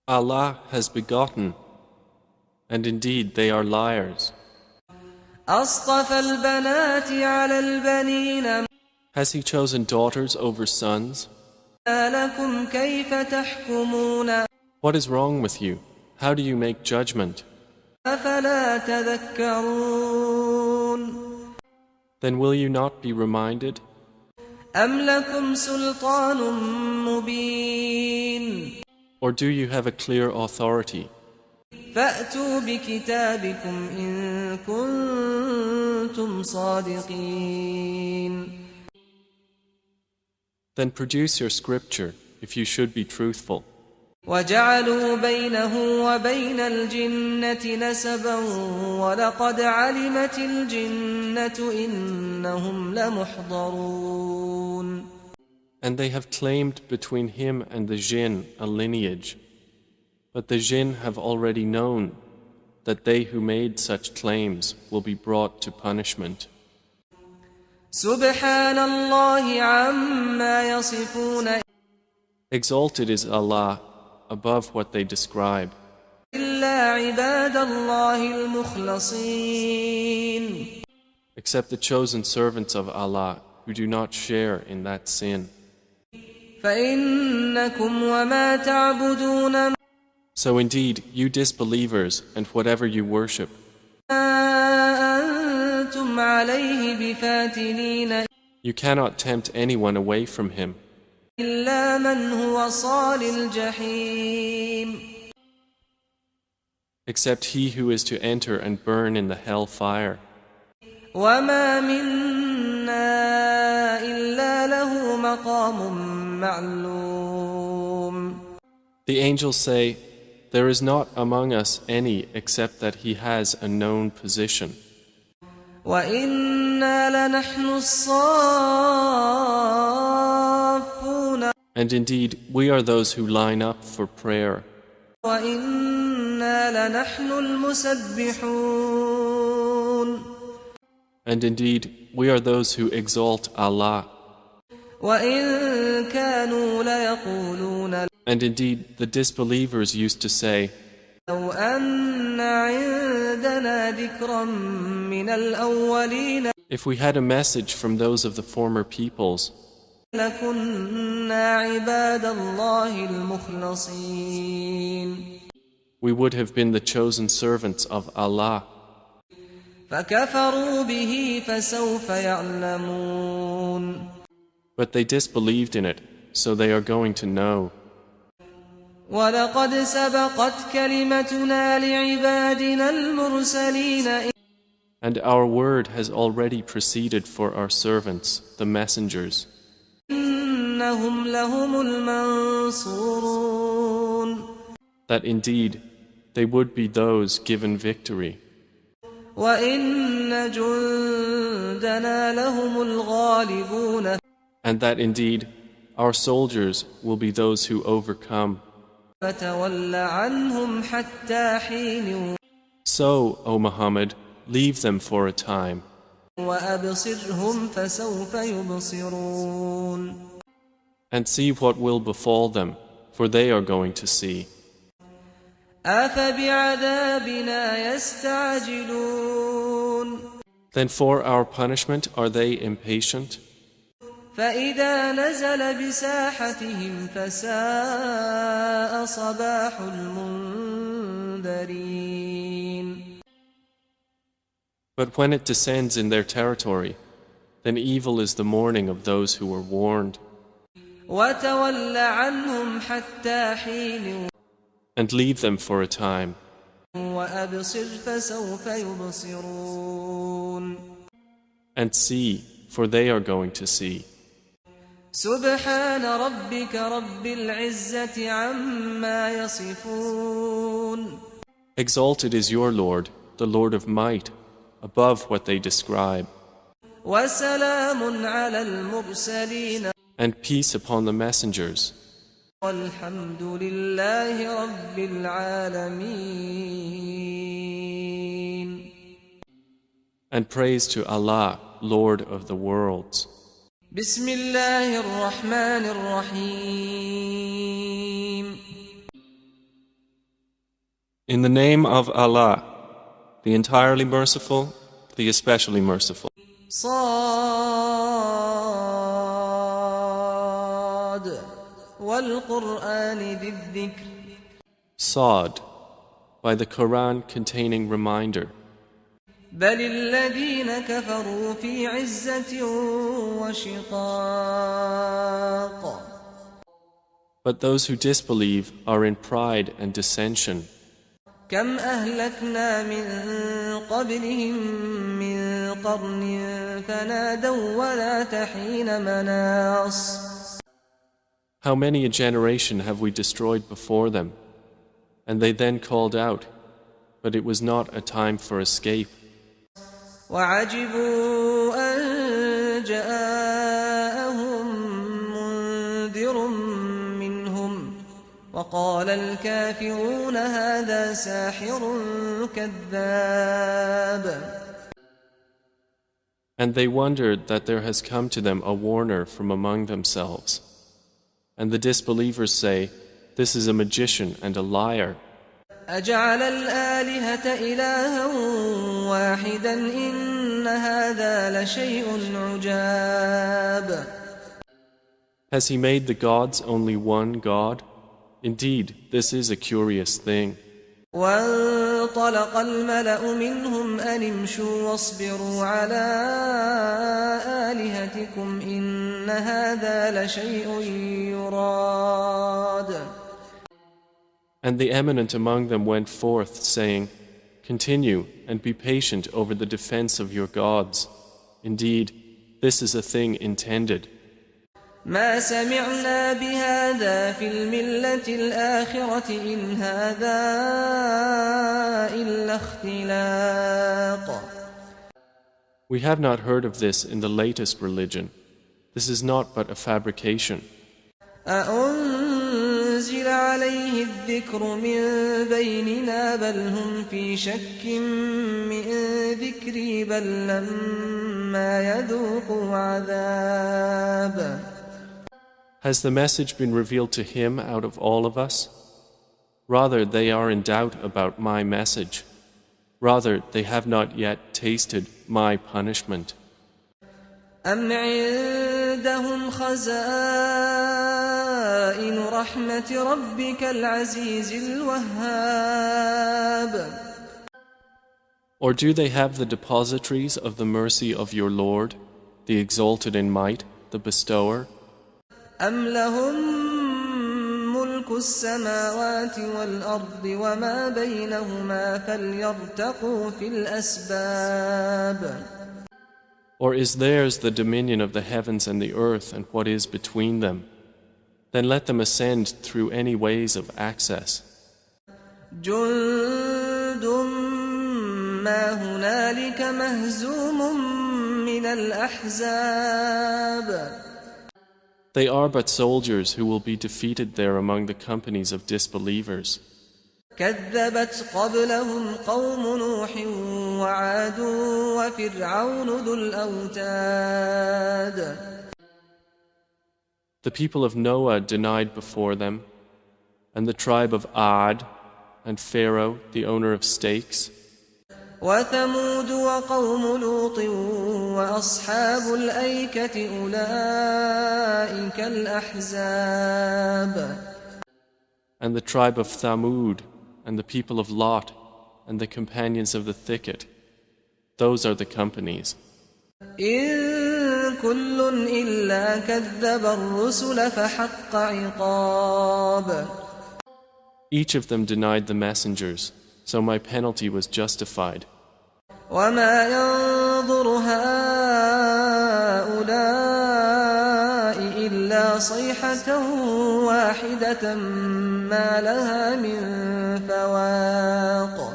Allah has begotten, and indeed they are liars. أصطفى البنات على البنين Has he chosen daughters over sons? ما لكم كيف تحكمون What is wrong with you? How do you make judgment? أفلا تذكرون Then will you not be reminded? أم لكم سلطان مبين Or do you have a clear authority? فأتوا بكتابكم إن كنتم صادقين Then produce your scripture if you should be truthful. وجعلوا بينه وبين الجنة نسبا ولقد علمت الجنة إنهم لمحضرون And they have claimed between him and the jinn a lineage. But the jinn have already known. that they who made such claims will be brought to punishment. سبحان الله عما يصفون Exalted is Allah above what they describe, إلا عباد الله المخلصين except the chosen servants of Allah who do not share in that sin. فإنكم وما تعبدون So indeed, you disbelievers and whatever you worship, ما أنتم عليه بفاتنين you cannot tempt anyone away from Him, إلا من هو صال الجحيم except he who is to enter and burn in the hell fire. وما منا إلا له مقام معلوم The angels say, there is not among us any except that he has a known position. وإنا لنحن الصافون And indeed, we are those who line up for prayer. وإنا لنحن المسبحون And indeed, we are those who exalt Allah. وإن كانوا ليقولون And indeed, the disbelievers used to say, لو أن عندنا ذكرا من الأولين if we had a message from those of the former peoples, لكنا عباد الله المخلصين we would have been the chosen servants of Allah. فكفروا به فسوف يعلمون But they disbelieved in it, so they are going to know. ولقد سبقت كلمتنا لعبادنا المرسلين And our word has already proceeded for our servants, the messengers, إنهم لهم المنصورون that indeed they would be those given victory, وإن جندنا لهم الغالبون and that indeed our soldiers will be those who overcome. فتول عنهم حتى حين So, O Muhammad, leave them for a time, وأبصرهم فسوف يبصرون and see what will befall them, for they are going to see. أفبعذابنا يستعجلون Then for our punishment are they impatient? فإذا نزل بساحتهم فساء صباح المنذرين But when it descends in their territory, then evil is the morning of those who were warned. وتول عنهم حتى حين And leave them for a time, وأبصر فسوف يبصرون and see, for they are going to see. سبحان ربك رب العزة عما يصفون Exalted is your Lord, the Lord of might, above what they describe, وسلام على المرسلين and peace upon the messengers, والحمد لله رب العالمين and praise to Allah, Lord of the worlds. بسم الله الرحمن الرحيم In the name of Allah, the entirely merciful, the especially merciful. صاد والقرآن ذي الذكر Saad, by the Quran containing reminder. بل الذين كفروا في عزة وشقاق But those who disbelieve are in pride and dissension. كم أهلكنا من قبلهم من قرن فنادوا ولا تحين مناص How many a generation have we destroyed before them? And they then called out, but it was not a time for escape. وعجبوا أن جاءهم منذر منهم وقال الكافرون هذا ساحر كذاب. And they wondered that there has come to them a warner from among themselves. And the disbelievers say, this is a magician and a liar. أجعل الآلهة إلها واحدا إن هذا لشيء عجاب. Has he made the gods only one God? Indeed, this is a curious thing. وانطلق الملأ منهم أن امشوا واصبروا على آلهتكم إن هذا لشيء يراد. And the eminent among them went forth, saying, continue and be patient over the defense of your gods. Indeed, this is a thing intended. ما سمعنا بهذا في الملة الآخرة إن هذا إلا اختلاق. We have not heard of this in the latest religion. This is not but a fabrication. أأنزل عليه الذكر من بيننا بل هم في شك من ذكري بل لما يذوقوا عذاب. Has the message been revealed to him out of all of us? Rather, they are in doubt about my message. Rather, they have not yet tasted my punishment. أم عندهم خزائن رحمة ربك العزيز الوهاب. Or do they have the depositories of the mercy of your Lord, the exalted in might, the bestower? أم لهم ملك السماوات والأرض وما بينهما فليرتقوا في الأسباب. Or is theirs the dominion of the heavens and the earth and what is between them? Then let them ascend through any ways of access. جند ما هنالك مهزوم من الأحزاب. They are but soldiers who will be defeated there among the companies of disbelievers. كذبت قبلهم قوم نوح وعاد وفرعون ذو الأوتاد. The people of Noah denied before them, and the tribe of Ad, and Pharaoh, the owner of stakes, وثمود وقوم لوط وأصحاب الأيكة أولئك الأحزاب. and the tribe of Thamud, and the people of Lot, and the companions of the thicket. Those are the companies. إن كل إلا كذب الرسل فحق عقاب. Each of them denied the messengers, so my penalty was justified. وما ينظر هؤلاء إلا صيحة واحدة ما لها من فواق.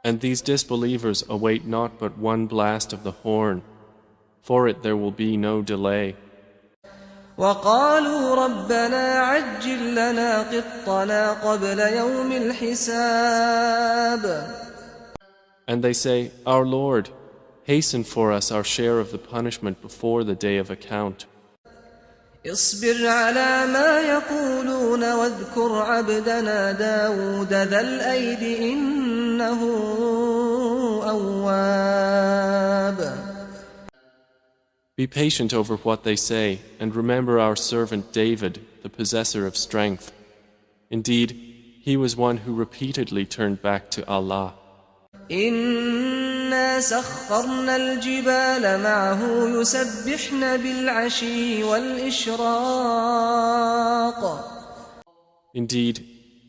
And these disbelievers await not but one blast of the horn. For it there will be no delay. وقالوا ربنا عجل لنا قطنا قبل يوم الحساب. And they say, Our Lord, hasten for us our share of the punishment before the day of account. اصبر على ما يقولون واذكر عبدنا داود ذا الأيد إنه أواب. Be patient over what they say, and remember our servant David, the possessor of strength. Indeed, he was one who repeatedly turned back to Allah. إنا سخرنا الجبال معه يسبحن بالعشي والإشراق. Indeed,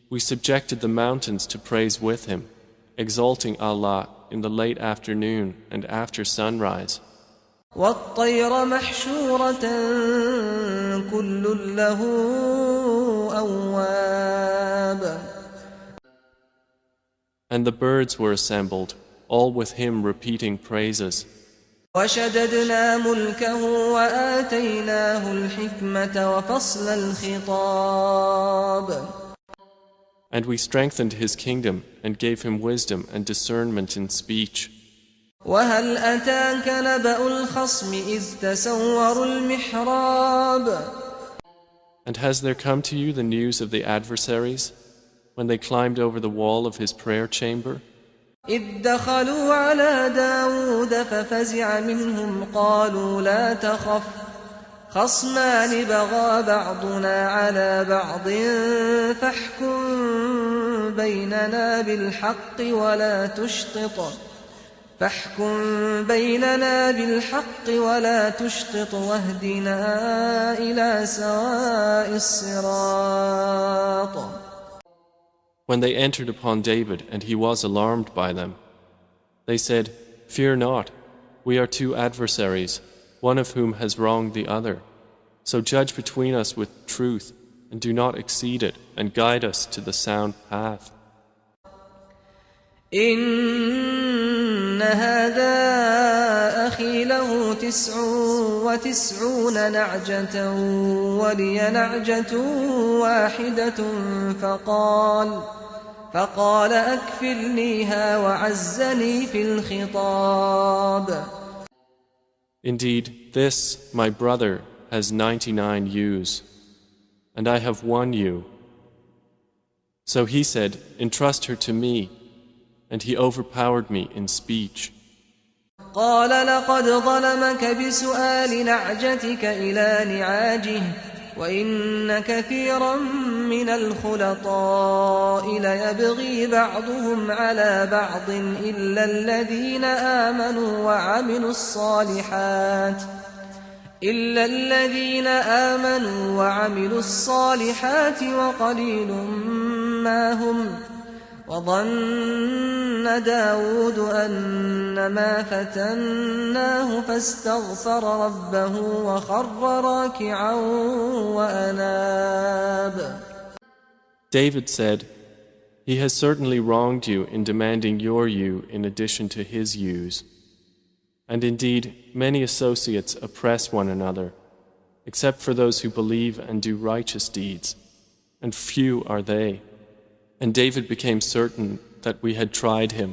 we subjected the mountains to praise with him, exalting Allah in the late afternoon and after sunrise. والطير محشورة كل له أواب. And the birds were assembled, all with him repeating praises. وشددنا ملكه وآتيناه الحكمة وفصل الخطاب. And we strengthened his kingdom and gave him wisdom and discernment in speech. وهل أتاك نبأ الخصم إذ تسوروا المحراب And has there come to you the news of the adversaries when they climbed over the wall of his prayer chamber? إذ دخلوا على داود ففزع منهم قالوا لا تخف خصمان بغى بعضنا على بعض بيننا بالحق ولا تشطط واهدنا إلى سواء الصراط. When they entered upon David and he was alarmed by them, they said, "Fear not, we are two adversaries, one of whom has wronged the other. So judge between us with truth and do not exceed it and guide us to the sound path." إن هذا أخي له 99 نعجة ولي نعجة واحدة فقال أكفلنيها وعزني في الخطاب. Indeed, this, my brother, has 99 ewes, and I have one ewe. So he said, "Entrust her to me," and he overpowered me in speech. قال لقد ظلمك بسؤال نعجتك إلى نعاجه وإن كثيرا من الخلطاء ليبغي بعضهم على بعض إلا الذين آمنوا وعملوا الصالحات وقليل ما هم. وظن داود أنما فتناه فاستغفر ربه وخر راكعا وأناب. David said, "He has certainly wronged you in demanding your ewe in addition to his ewes. And indeed, many associates oppress one another, except for those who believe and do righteous deeds, and few are they." And David became certain that we had tried him,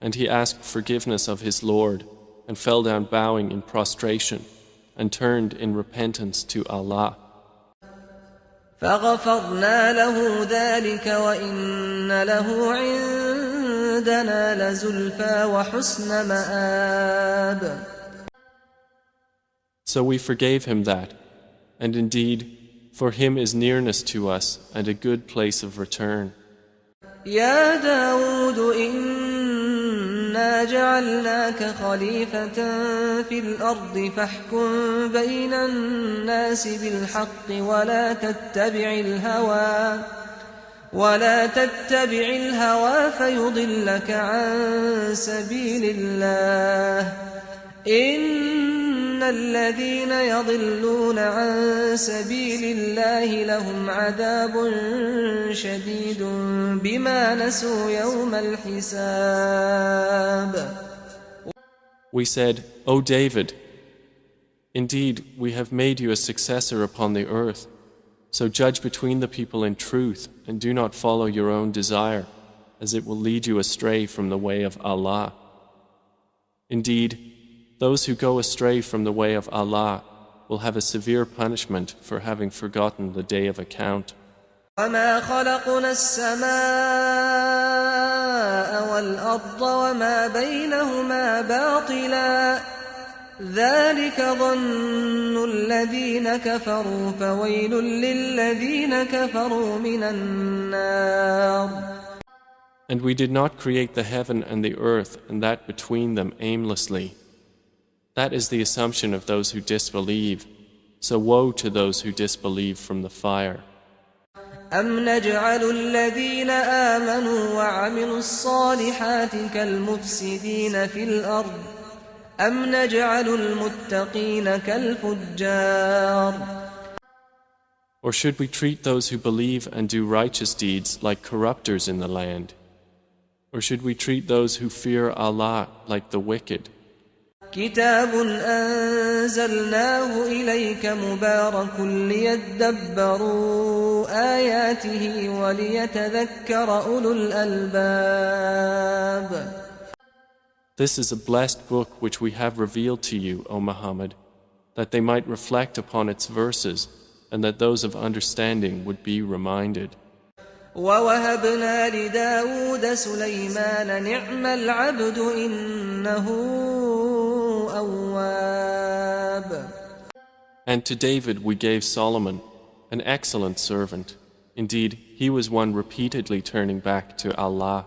and he asked forgiveness of his Lord, and fell down bowing in prostration, and turned in repentance to Allah. فغفرنا له ذلك وإن له عندنا لزلفى وحسن مآب. So we forgave him that, and indeed, for him is nearness to us and a good place of return. يا داود إنا جعلناك خليفة في الأرض فاحكم بين الناس بالحق ولا تتبع الهوى فيضلك عن سبيل الله إن الذين يضلون عن سبيل الله لهم عذاب شديد بما نسوا يوم الحساب. We said, "O David, indeed we have made you a successor upon the earth, so judge between the people in truth and do not follow your own desire, as it will lead you astray from the way of Allah. Indeed, those who go astray from the way of Allah will have a severe punishment for having forgotten the day of account. وما خلقنا السماء والأرض وما بينهما باطلا ذلك ظن الذين كفروا فويل للذين كفروا من النار. And we did not create the heaven and the earth and that between them aimlessly. That is the assumption of those who disbelieve. So woe to those who disbelieve from the fire. أم نجعل الذين آمنوا وعملوا الصالحات كالمفسدين في الأرض أم نجعل المتقين كالفجار. Or should we treat those who believe and do righteous deeds like corrupters in the land? Or should we treat those who fear Allah like the wicked? كتاب أنزلناه إليك مبارك ليدبروا آياته وليتذكر أولو الألباب. This is a blessed book which we have revealed to you, O Muhammad, that they might reflect upon its verses and that those of understanding would be reminded. وَوَهَبْنَا لِدَاوُودَ سُلَيْمَانَ نِعْمَ الْعَبْدُ إِنَّهُ أَوَّابٌ. And to David we gave Solomon, an excellent servant. Indeed, he was one repeatedly turning back to Allah.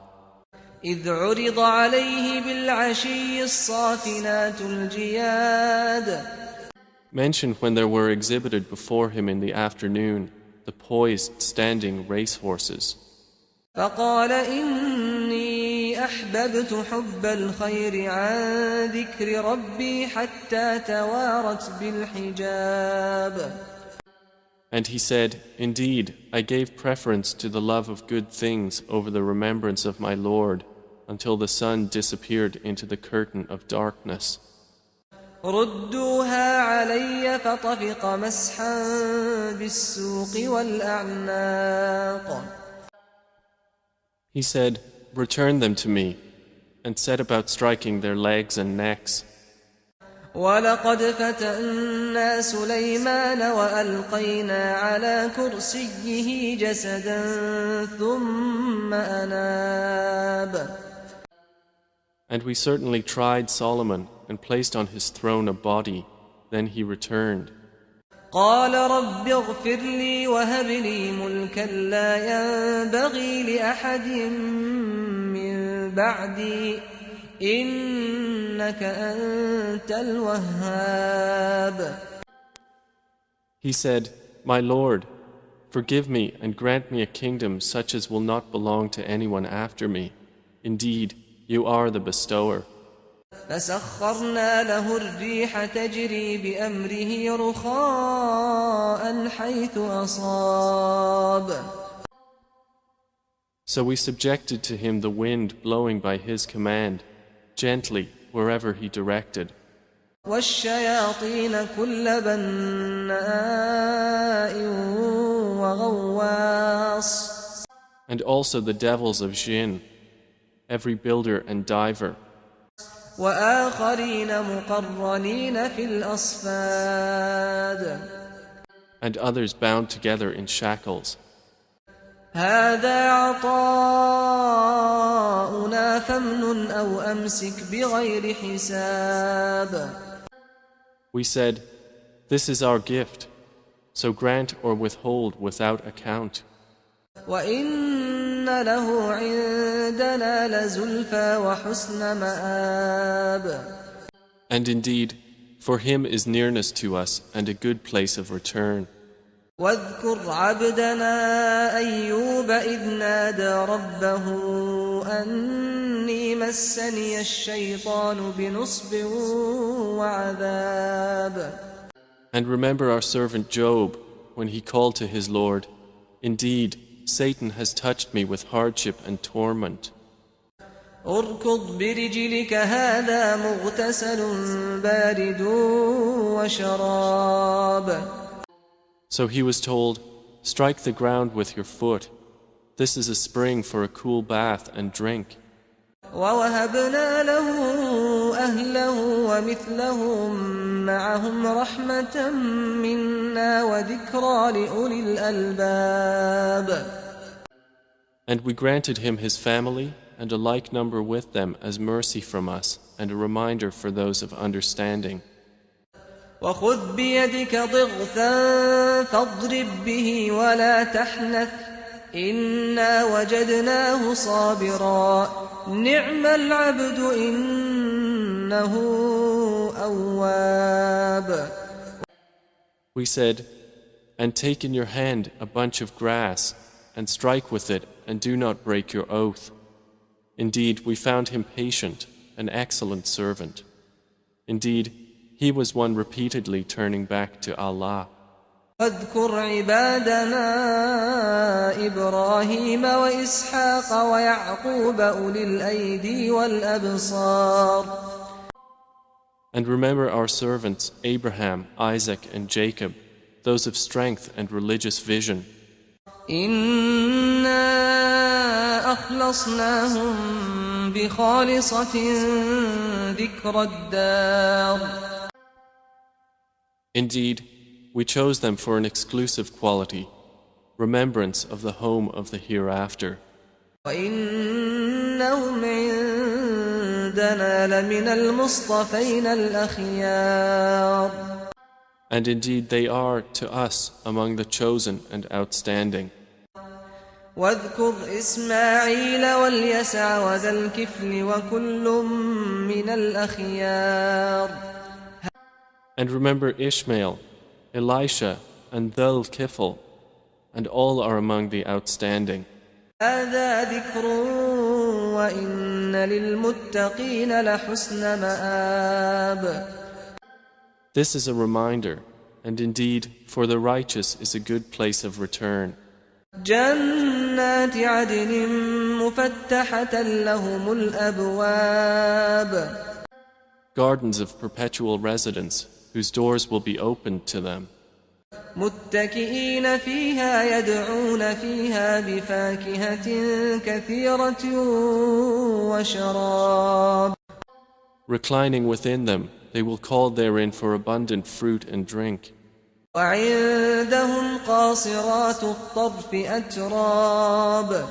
إِذْ عُرِضَ عَلَيْهِ بِالْعَشِيِّ الصَّافِنَاتُ الْجِيَادُ. Mentioned when there were exhibited before him in the afternoon the poised standing racehorses. فقال إني أحببت حب الخير عن ذكر ربي حتى توارت بالحجاب. And he said, Indeed, I gave preference to the love of good things over the remembrance of my Lord until the sun disappeared into the curtain of darkness. ردوها علي فطفق مسحا بالسوق والأعناق. He said, Return them to me, and set about striking their legs and necks. ولقد فتنا سليمان وألقينا على كرسيه جسدا ثم أناب. And we certainly tried Solomon and placed on his throne a body, then he returned. قال رب اغفر لي وهب لي ملكا لا ينبغي لأحد من بعدي إنك أنت الوهاب. He said, My Lord, forgive me and grant me a kingdom such as will not belong to anyone after me. Indeed, you are the bestower. فسخرنا له الريح تجري بأمره رخاء حيث أصاب. So we subjected to him the wind blowing by his command, gently wherever he directed. والشياطين كل بناء وغواص. And also the devils of jinn, every builder and diver. وآخرين مقرنين في الأصفاد. And others bound together in shackles. هذا عطاؤنا فامنن أو أمسك بغير حساب. We said, This is our gift, so grant or withhold without account. وإن له عندنا لزلفى وحسن مآب. And indeed, for him is nearness to us and a good place of return. واذكر عبدنا أيوب إذ نادى ربه أني مسني الشيطان بنصب وعذاب. And remember our servant Job when he called to his Lord, Indeed, Satan has touched me with hardship and torment. اركض برجلك هذا مغتسل بارد وشراب. So he was told, Strike the ground with your foot. This is a spring for a cool bath and drink. ووهبنا له أهله ومثلهم معهم رحمة منا وذكرى لأولي الألباب. And we granted him his family and a like number with them as mercy from us and a reminder for those of understanding. وخذ بيدك ضغثا فاضرب به ولا تحنث إنا وجدناه صابرا نعم العبد إنه أواب. We said, And take in your hand a bunch of grass and strike with it and do not break your oath. Indeed, we found him patient, an excellent servant. Indeed, he was one repeatedly turning back to Allah. واذكر عبادنا إبراهيم وإسحاق ويعقوب أولي الأيدي والأبصار. And remember our servants Abraham, Isaac, and Jacob, those of strength and religious vision. إنا أخلصناهم بخالصة ذكر الدار. Indeed, we chose them for an exclusive quality, remembrance of the home of the hereafter. وإنهم عندنا لمن المصطفين الأخيار. And indeed they are to us among the chosen and outstanding. واذكر إسماعيل واليسع وذا الكفل وكل من الأخيار. And remember Ishmael, Elisha, and Dhul Kifl, and all are among the outstanding. هذا ذكر وإن للمتقين لحسن مآب. This is a reminder, and indeed for the righteous is a good place of return. جنات عدن مفتحة لهم الأبواب. Gardens of perpetual residence, whose doors will be opened to them. متكئين فيها يدعون فيها بفاكهة كثيرة وشراب. Reclining within them, they will call therein for abundant fruit and drink. وعندهم قاصرات الطرف أتراب.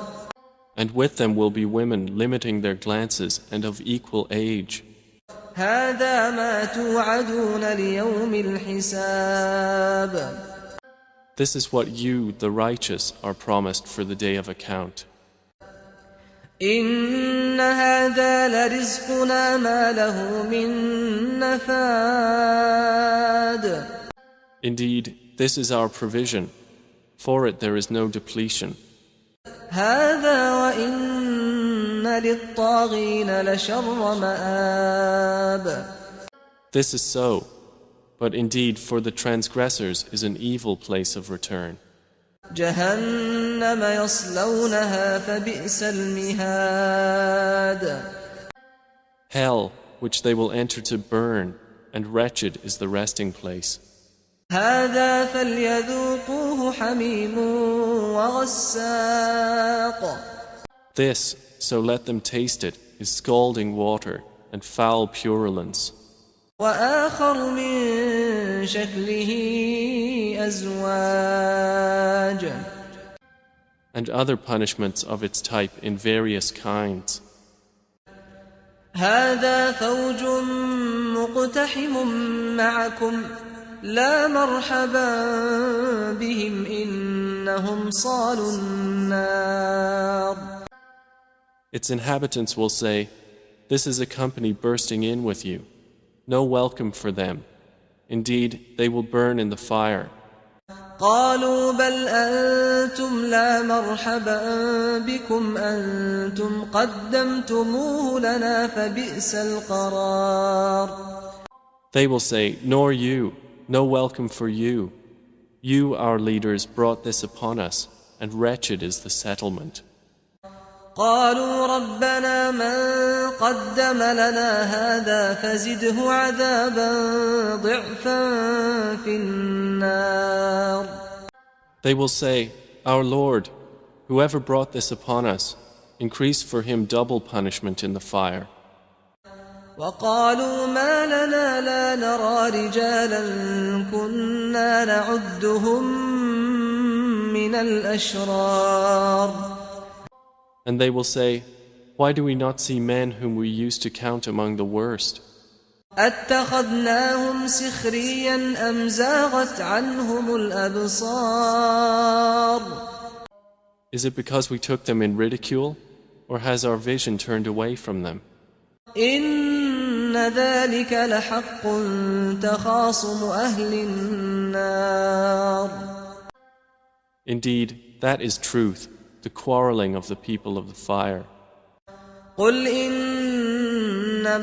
And with them will be women limiting their glances and of equal age. هذا ما توعدون ليوم الحساب. This is what you, the righteous, are promised for the day of account. إن هذا لرزقنا ما له من نفاد. Indeed, this is our provision. For it there is no depletion. هذا وإن للطاغين لشر مآب. This is so, but indeed for the transgressors is an evil place of return. جهنم يصلونها فبئس المهاد. Hell, which they will enter to burn, and wretched is the resting place. هذا فليذوقوه حميم وغساق. This, so let them taste it, is scalding water and foul purulence. وآخر من شكله أزواج. And other punishments of its type in various kinds. هذا فوج مقتحم معكم لا مرحبا بهم إنهم صالوا النار. Its inhabitants will say, "This is a company bursting in with you. No welcome for them. Indeed, they will burn in the fire." قالوا بل أنتم لا مرحبا بكم أنتم قدمتموه لنا فبئس القرار. They will say, "Nor you, no welcome for you. You, our leaders, brought this upon us, and wretched is the settlement." قالوا ربنا من قدم لنا هذا فزده عذابا ضعفا في النار. They will say, "Our Lord, whoever brought this upon us, increase for him double punishment in the fire." وقالوا ما لنا لا نرى رجالا كنا نعدهم من الأشرار. And they will say, "Why do we not see men whom we used to count among the worst? أتخذناهم سخريا أم زاغت عنهم الأبصار. Is it because we took them in ridicule, or has our vision turned away from them? إن ذلك لحق تخاصم أهل النار. Indeed, that is truth, the quarreling of the people of the fire. قل إنما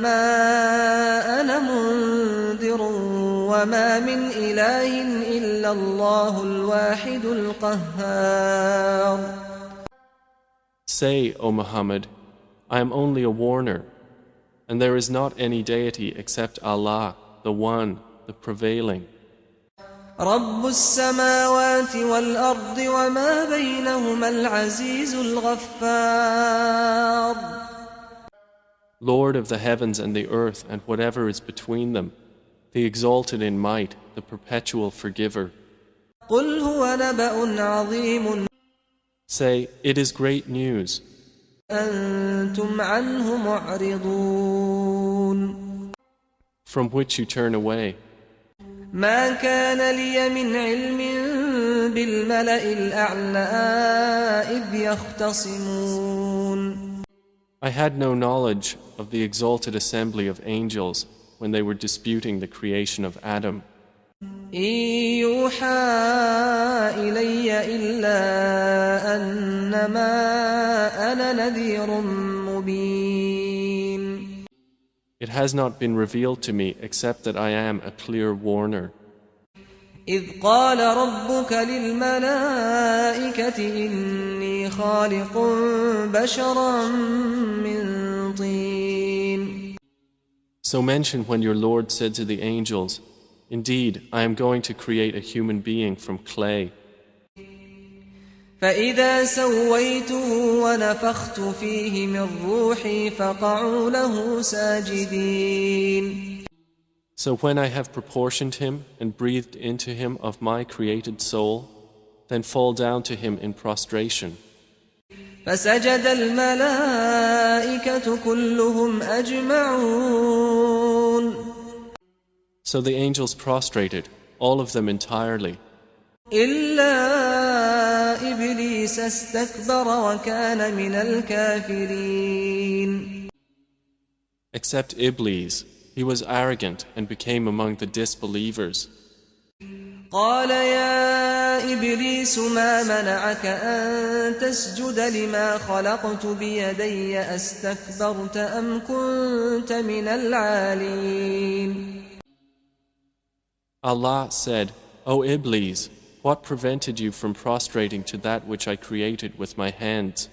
أنا منذر وما من إله إلا الله الواحد القهار. Say, O Muhammad, I am only a warner, and there is not any deity except Allah, the One, the Prevailing. رب السماوات والأرض وما بينهما العزيز الغفار. Lord of the heavens and the earth and whatever is between them, the exalted in might, the perpetual forgiver. قل هو نبأ عظيم Say, it is great news. أنتم عنه معرضون. From which you turn away. ما كان لي من علم بالملأ الأعلى إذ يختصمون. I had no knowledge of the exalted assembly of angels when they were disputing the creation of Adam. إن يوحى إلي إلا أنما أنا نذير مبين. It has not been revealed to me except that I am a clear warner. إذ قال ربك للملائكة إني خالق بشرا من طين. So mention when your Lord said to the angels, Indeed, I am going to create a human being from clay. فإذا سويته ونفخت فيه من روحي فقعوا له ساجدين. So when I have proportioned him and breathed into him of my created soul, then fall down to him in prostration. فسجد الملائكة كلهم أجمعون. So the angels prostrated, all of them entirely. إلا إبليس استكبر وكان من الكافرين. Except Iblis, he was arrogant and became among the disbelievers. قال يا إبليس ما منعك أن تسجد لما خلقت بيدي أستكبرت أم كنت من العالين. Allah said, O Iblis, what prevented you from prostrating to that which I created with my hands?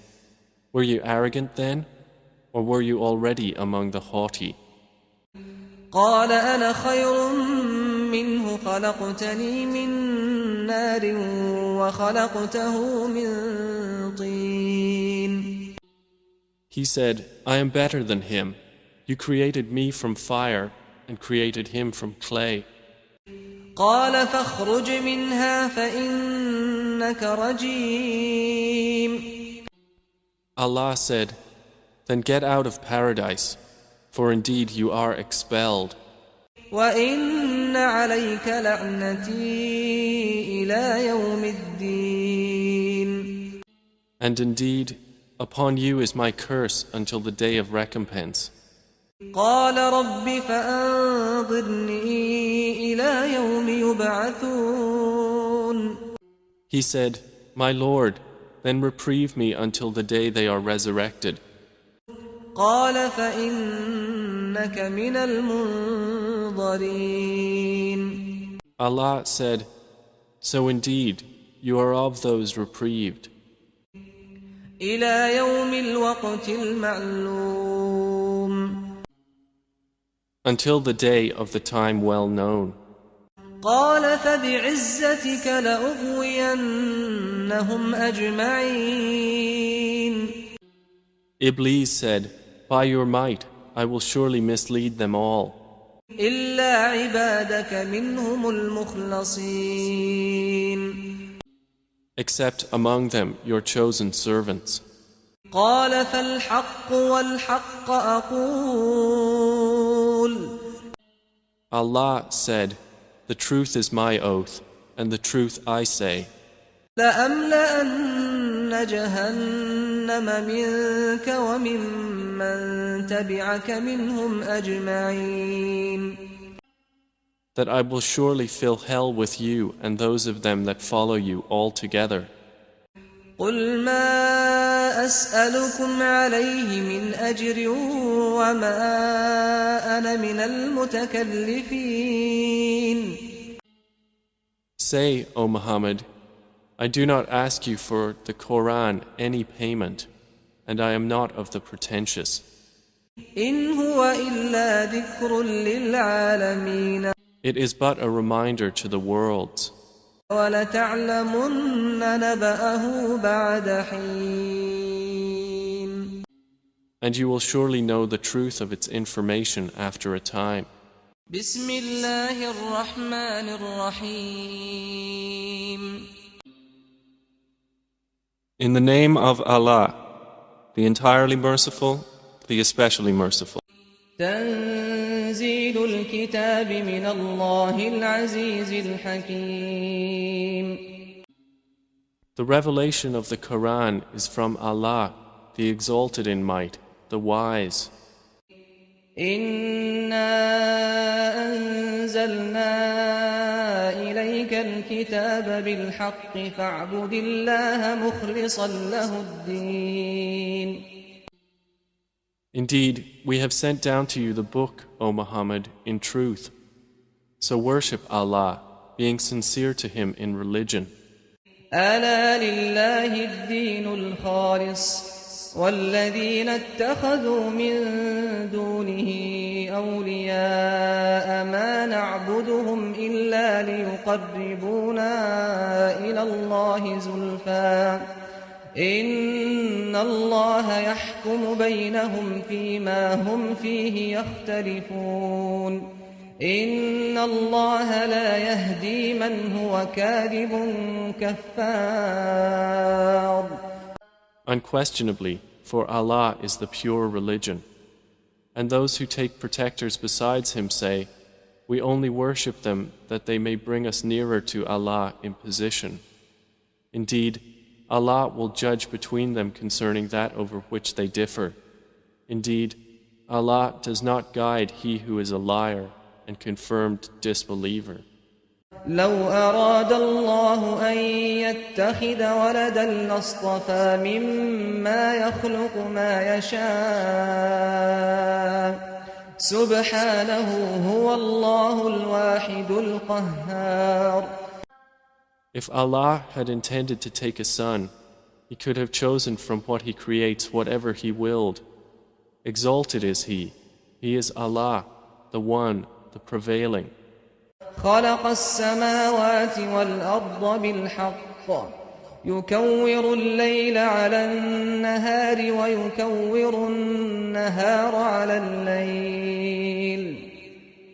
Were you arrogant then, or were you already among the haughty? قال أنا خير منه خلقتني من نار وخلقته من طين. He said, I am better than him. You created me from fire and created him from clay. قال فاخرج منها فإنك رجيم. Allah said, Then get out of paradise, for indeed you are expelled. وإن عليك لعنتي إلى يوم الدين. And indeed, upon you is my curse until the day of recompense. قال رب فأنظرني إلى يوم يبعثون. He said, My Lord, then reprieve me until the day they are resurrected. قال فإنك من المنظرين. Allah said, So indeed, you are of those reprieved. إلى يوم الوقت المعلوم. Until the day of the time well known. قال فبعزتك لأغوينهم أجمعين. Iblis said, By your might, I will surely mislead them all. إلا عبادك منهم المخلصين. Except among them your chosen servants. قال فالحق والحق أقول. Allah said, The truth is my oath, and the truth I say. لأملأن جهنم منك وممن تبعك منهم أجمعين. That I will surely fill hell with you and those of them that follow you all together. قل ما أسألكم عليه من أجر وما أنا من المتكلفين. Say, O Muhammad, I do not ask you for the Quran any payment, and I am not of the pretentious. إن هو إلا ذكر للعالمين It is but a reminder to the worlds, ولتعلمن نبأه بعد حين and you will surely know the truth of its information after a time. بسم الله الرحمن الرحيم In the name of Allah, the entirely merciful, the especially merciful. تنزيل الكتاب من الله العزيز الحكيم The revelation of the Quran is from Allah, the exalted in might, the wise. إنا أنزلنا إليك الكتاب بالحق فاعبد الله مخلصا له الدين Indeed, we have sent down to you the book, O Muhammad, in truth. So worship Allah, being sincere to Him in religion. ألا لله الدين الخالص والذين اتخذوا من دونه أولياء ما نعبدهم إلا ليقربونا إلى الله زلفى إن الله يحكم بينهم فيما هم فيه يختلفون إن الله لا يهدي من هو كاذب كفار Unquestionably, for Allah is the pure religion. And those who take protectors besides Him say, we only worship them that they may bring us nearer to Allah in position. Indeed, Allah will judge between them concerning that over which they differ. Indeed, Allah does not guide he who is a liar and confirmed disbeliever. لو أراد الله أن يتخذ ولدا لاصطفى مما يخلق ما يشاء سبحانه هو الله الواحد القهار If Allah had intended to take a son, He could have chosen from what He creates whatever He willed. Exalted is He. He is Allah, the One, the Prevailing. خلق السماوات والأرض بالحق يكور الليل على النهار ويكور النهار على الليل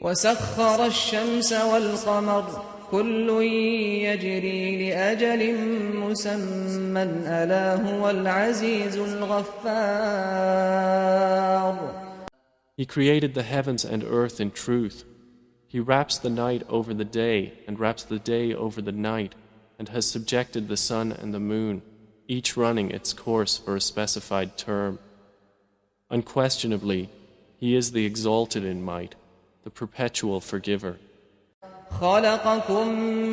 وسخر الشمس والقمر كل يجري لأجل مسمى ألا هو العزيز الغفار He created the heavens and earth in truth. He wraps the night over the day and wraps the day over the night and has subjected the sun and the moon, each running its course for a specified term. Unquestionably, He is the exalted in might, the perpetual forgiver. خلقكم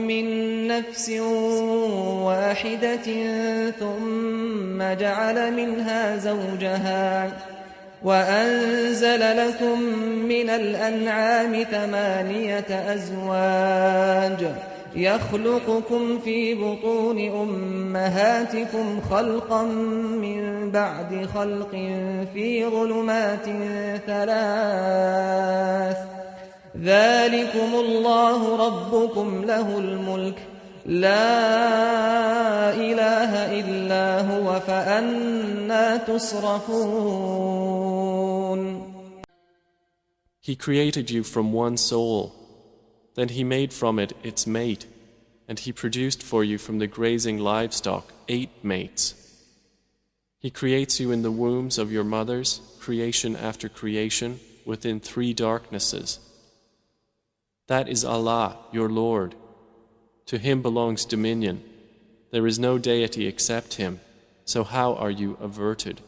من نفس واحدة ثم جعل منها زوجها وأنزل لكم من الأنعام 8 أزواج يخلقكم في بطون أمهاتكم خلقا من بعد خلق في ظلمات 3 ذلكم الله ربكم له الملك لا إله إلا هو فأنى تصرفون He created you from one soul. Then He made from it its mate, and He produced for you from the grazing livestock 8 mates. He creates you in the wombs of your mothers, creation after creation, within 3 darknesses. That is Allah, your Lord. To Him belongs dominion. There is no deity except Him. So how are you averted?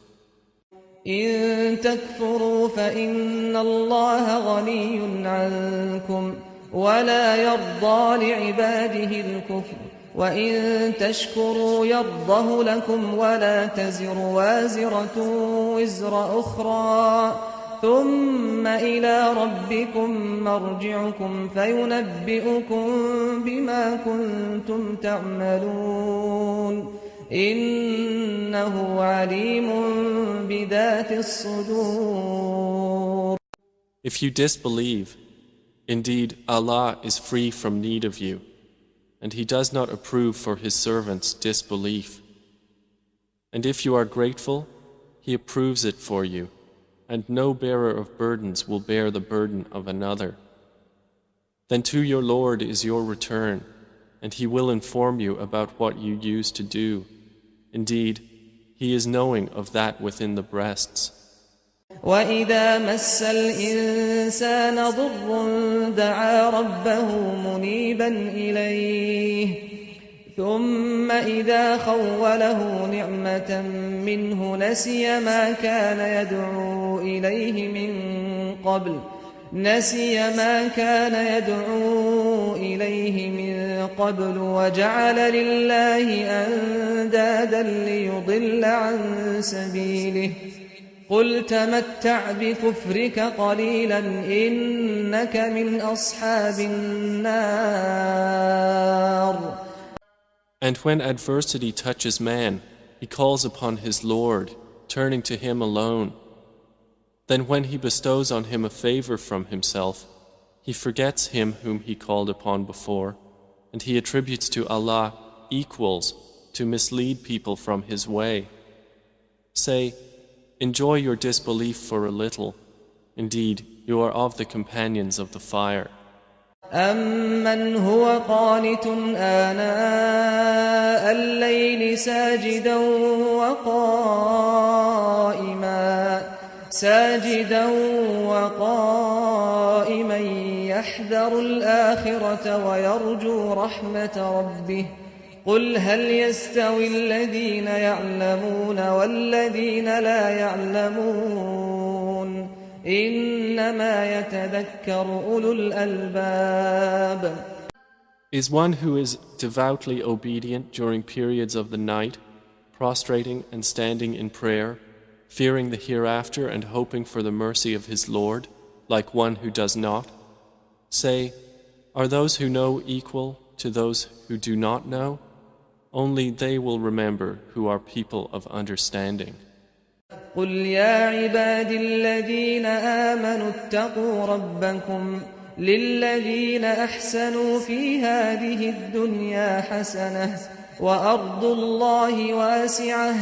إن تكفروا فإن الله غني عنكم ولا يرضى لعباده الكفر وإن تشكروا يرضه لكم ولا تزر وازرة وزر أخرى ثم إلى ربكم مرجعكم فينبئكم بما كنتم تعملون إنه عليم بذات الصدور. If you disbelieve, indeed Allah is free from need of you, and He does not approve for His servants disbelief. And if you are grateful, He approves it for you, and no bearer of burdens will bear the burden of another. Then to your Lord is your return, and He will inform you about what you used to do. Indeed, He is knowing of that within the breasts. وإذا مس الإنسان ضر دعا ربه منيبا إليه ثم إذا خوله نعمة منه نسي ما كان يدعو إليه من قبل وجعل لله أندادا ليضل عن سبيله قل تمتع بكفرك قليلا إنك من أصحاب النار. And when adversity touches man, he calls upon his Lord, turning to Him alone. Then when He bestows on him a favor from Himself, he forgets Him whom he called upon before, and he attributes to Allah equals to mislead people from His way. Say, enjoy your disbelief for a little. Indeed, you are of the companions of the fire. أَمَّنْ هُوَ قَانِتٌ آنَاءَ اللَّيْلِ سَاجِدًا وَقَائِمًا يَحْذَرُ الْآخِرَةَ وَيَرْجُو رَحْمَةَ رَبِّهِ قُلْ هَلْ يَسْتَوِي الَّذِينَ يَعْلَمُونَ وَالَّذِينَ لَا يَعْلَمُونَ إِنَّمَا يَتَذَكَّرُ أُولُو الْأَلْبَابِ. Is one who is devoutly obedient during periods of the night, prostrating and standing in prayer, fearing the hereafter and hoping for the mercy of his Lord, like one who does not? Say, are those who know equal to those who do not know? Only they will remember who are people of understanding. قُلْ يَا عِبَادِي الَّذِينَ آمَنُوا اتَّقُوا رَبَّكُمْ لِلَّذِينَ أَحْسَنُوا فِي هَذِهِ الدُّنْيَا حَسَنَةٌ وَأَرْضُ اللَّهِ وَاسِعَةٌ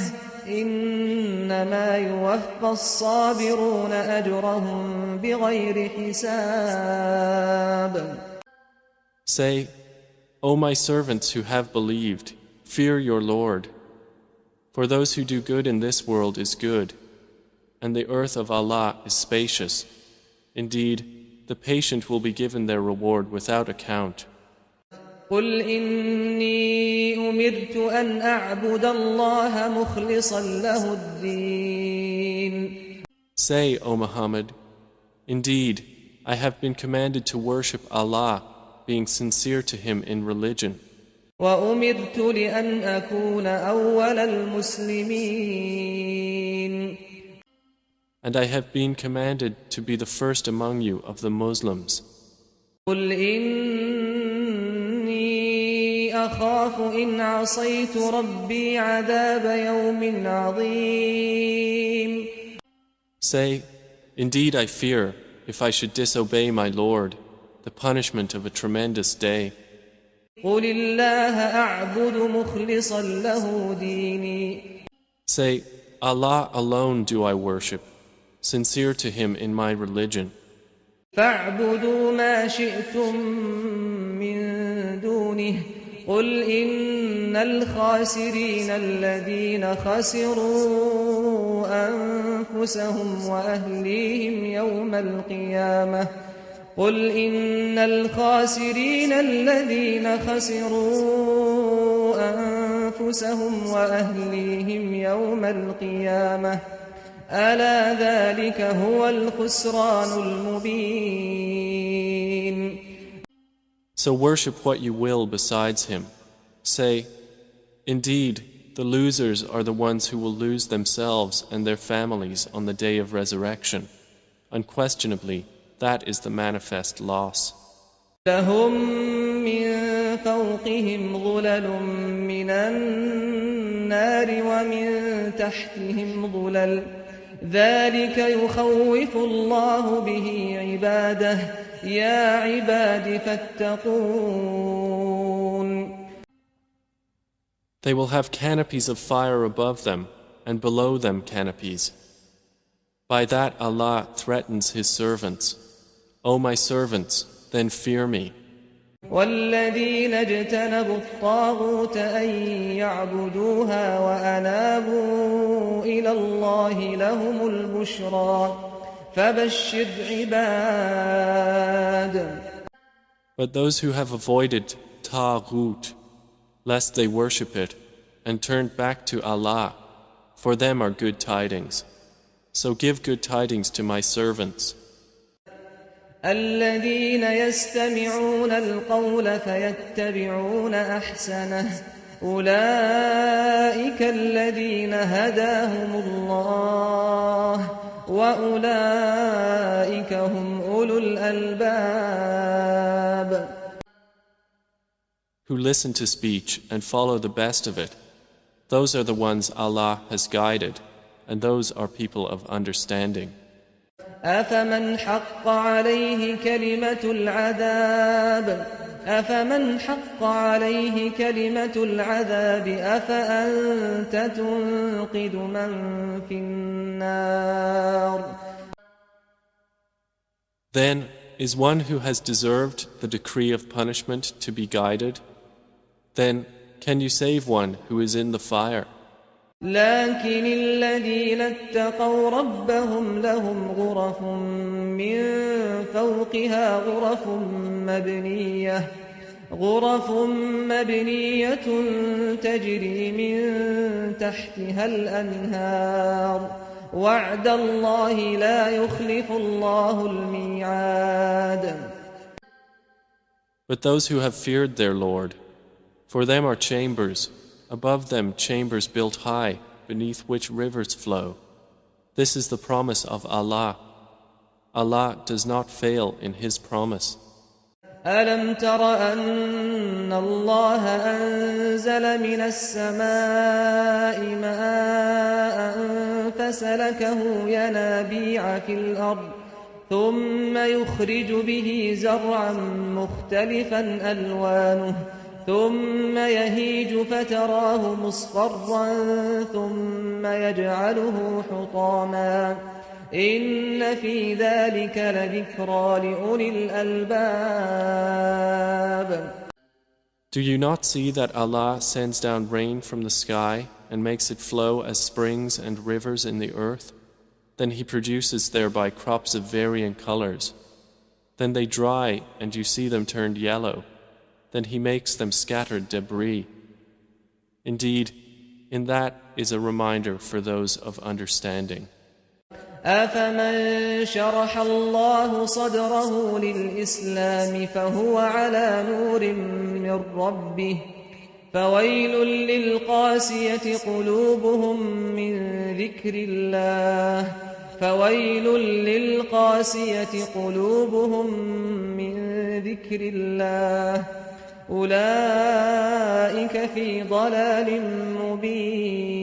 إِنَّمَا يُوَفَّى الصَّابِرُونَ أَجْرَهُم بِغَيْرِ حِسَابٍ. Say, O my servants who have believed, fear your Lord. For those who do good in this world is good, and the earth of Allah is spacious. Indeed, the patient will be given their reward without account. قُلْ إِنِّي أُمِرْتُ أَنْ أَعْبُدَ اللَّهَ مُخْلِصًا لَهُ الدِّينَ. Say, O Muhammad, indeed, I have been commanded to worship Allah, being sincere to Him in religion. وَأُمِرْتُ لِأَنْ أَكُونَ أَوَّلَ الْمُسْلِمِينَ. And I have been commanded to be the first among you of the Muslims. قُلْ إِنِّي أَخَافُ إِنْ عَصَيْتُ رَبِّي عَذَابَ يَوْمٍ عَظِيمٍ. Say, indeed I fear, if I should disobey my Lord, the punishment of a tremendous day. قُلِ اللَّهَ أَعْبُدُ مُخْلِصًا لَهُ دِينِي. Say, Allah alone do I worship, sincere to Him in my religion. فَاعْبُدُوا مَا شِئْتُم مِّن دُونِهِ قُلْ إِنَّ الْخَاسِرِينَ الَّذِينَ خَسِرُوا أَنفُسَهُمْ وَأَهْلِيهِمْ يَوْمَ الْقِيَامَةِ قُلْ إِنَّ الْخَاسِرِينَ الَّذِينَ خَسِرُوا أَنفُسَهُمْ وَأَهْلِيهِمْ يَوْمَ الْقِيَامَةِ أَلَا ذَلِكَ هُوَ الْخُسْرَانُ الْمُبِينُ. So worship what you will besides Him. Say, indeed, the losers are the ones who will lose themselves and their families on the day of resurrection. Unquestionably, that is the manifest loss. لهم من فوقهم ظلل من النار ومن تحتهم ظلل ذلك يخوف الله به عباده يا عباد فاتقون. They will have canopies of fire above them, and below them canopies. By that Allah threatens His servants. O my servants, then fear me. والذين اجتنبوا الطاغوت أن يعبدوها وأنابوا إلى الله لهم البشرى فبشر عباد. But those who have avoided Taghut, lest they worship it, and turned back to Allah, for them are good tidings. So give good tidings to my servants. الذين يستمعون القول فيتبعون أحسنه أولئك الذين هداهم الله وأولئك هم أولو الألباب. Who listen to speech and follow the best of it, those are the ones Allah has guided, and those are people of understanding. أفمن حق عليه كلمة العذاب أفأنت تنقذ من في النار. Then is one who has deserved the decree of punishment to be guided? Then can you save one who is in the fire? لكن الذين اتقوا ربهم لهم غرف من فوقها غرف مبنية تجري من تحتها الأنهار وعد الله لا يخلف الله الميعاد. But those who have feared their Lord, for them are chambers, above them chambers built high, beneath which rivers flow. This is the promise of Allah. Allah does not fail in His promise. ألم تر أن الله أنزل من السماء ماء فسلكه ينابيع في الأرض ثم يخرج به زرعا مختلفا ألوانه ثم يهيج فتراه مصفرا ثم يجعله حطاما إن في ذلك لذكرى لأولي الألباب. Do you not see that Allah sends down rain from the sky and makes it flow as springs and rivers in the earth? Then He produces thereby crops of varying colors. Then they dry and you see them turned yellow. Then He makes them scattered debris. Indeed, in that is a reminder for those of understanding. أفمن شرح الله صدره للإسلام فهو على نور من ربه فويل للقاسية قلوبهم من ذكر الله أولئك في ضلال مبين.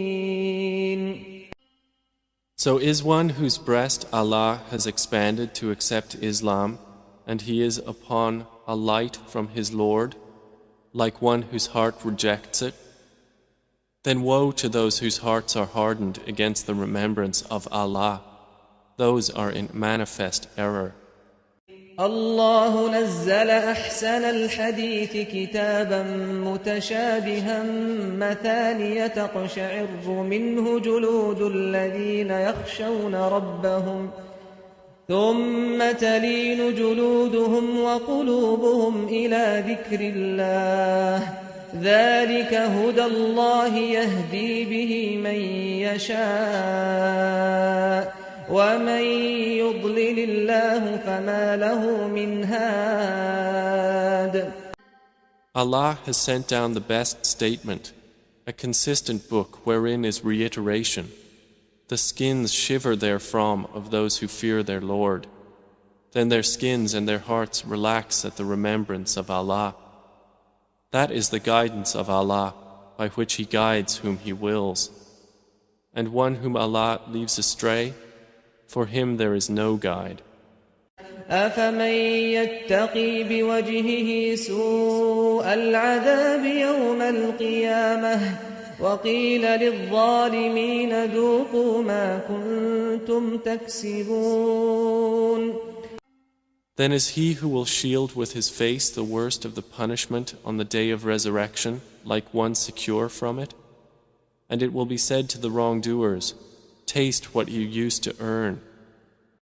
So is one whose breast Allah has expanded to accept Islam, and he is upon a light from his Lord, like one whose heart rejects it? Then woe to those whose hearts are hardened against the remembrance of Allah. Those are in manifest error. الله نزل أحسن الحديث كتابا متشابها مثانية تقشعر منه جلود الذين يخشون ربهم ثم تلين جلودهم وقلوبهم إلى ذكر الله ذلك هدى الله يهدي به من يشاء ومن يضلل الله فما له من هاد. Allah has sent down the best statement, a consistent book wherein is reiteration. The skins shiver therefrom of those who fear their Lord. then their skins and their hearts relax at the remembrance of Allah. That is the guidance of Allah, by which He guides whom He wills. And one whom Allah leaves astray, for him there is no guide. أفمن يتقي بوجهه سوء العذاب يوم القيامة وقيل للظالمين ذوقوا ما كنتم تكسبون. Then is he who will shield with his face the worst of the punishment on the day of resurrection like one secure from it? And it will be said to the wrongdoers, taste what you used to earn.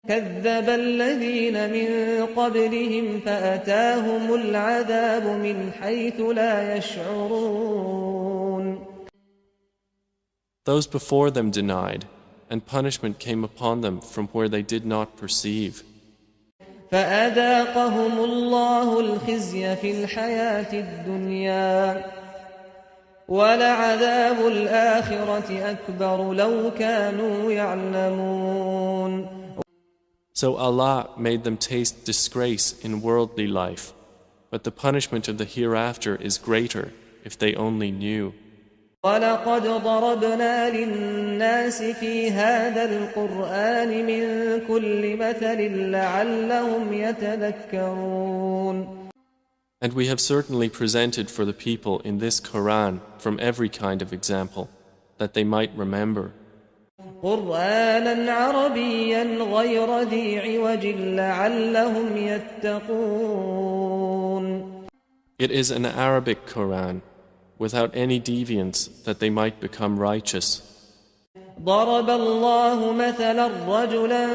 كذب الذين من قبلهم فأتاهم العذاب من حيث لا يشعرون. Those before them denied, and punishment came upon them from where they did not perceive. فأذاقهم الله الخزي في الحياة الدنيا ولعذاب الآخرة أكبر لو كانوا يعلمون. So Allah made them taste disgrace in worldly life, but the punishment of the hereafter is greater if they only knew. وَلَقَدْ ضَرَبْنَا لِلنَّاسِ فِي هَذَا الْقُرْآنِ مِنْ كُلِّ مَثَلٍ لَعَلَّهُمْ يَتَذَكَّرُونَ. And we have certainly presented for the people in this Quran from every kind of example, that they might remember. قُرْآنًا عَرَبِيًّا غَيْرَ ذِي عِوَجٍ لَعَلَّهُمْ يَتَّقُونَ. It is an Arabic Quran, without any deviance, that they might become righteous. ضرب الله مثلا رجلا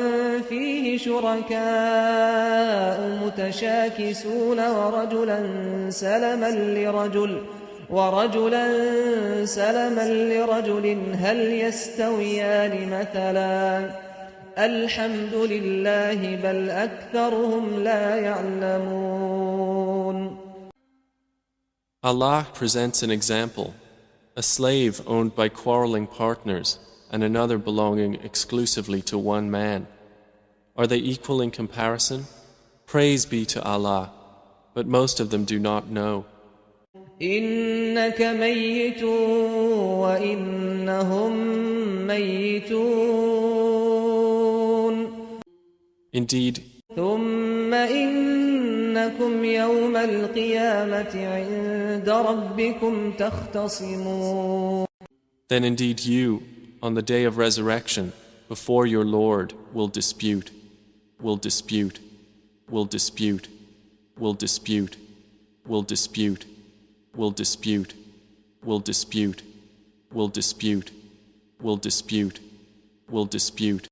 فيه شركاء متشاكسون ورجلا سلما لرجل هل يستويان مثلا الحمد لله بل أكثرهم لا يعلمون. Allah presents an example, a slave owned by quarreling partners and another belonging exclusively to one man. Are they equal in comparison? Praise be to Allah, but most of them do not know. إنك ميت وإنهم ميتون. Indeed, ثم إنكم يوم القيامة عند ربكم تختصمون. then indeed you, on the day of resurrection, before your Lord, will dispute, will dispute, will dispute, will dispute, will dispute, will dispute, will dispute, will dispute, will dispute, will dispute.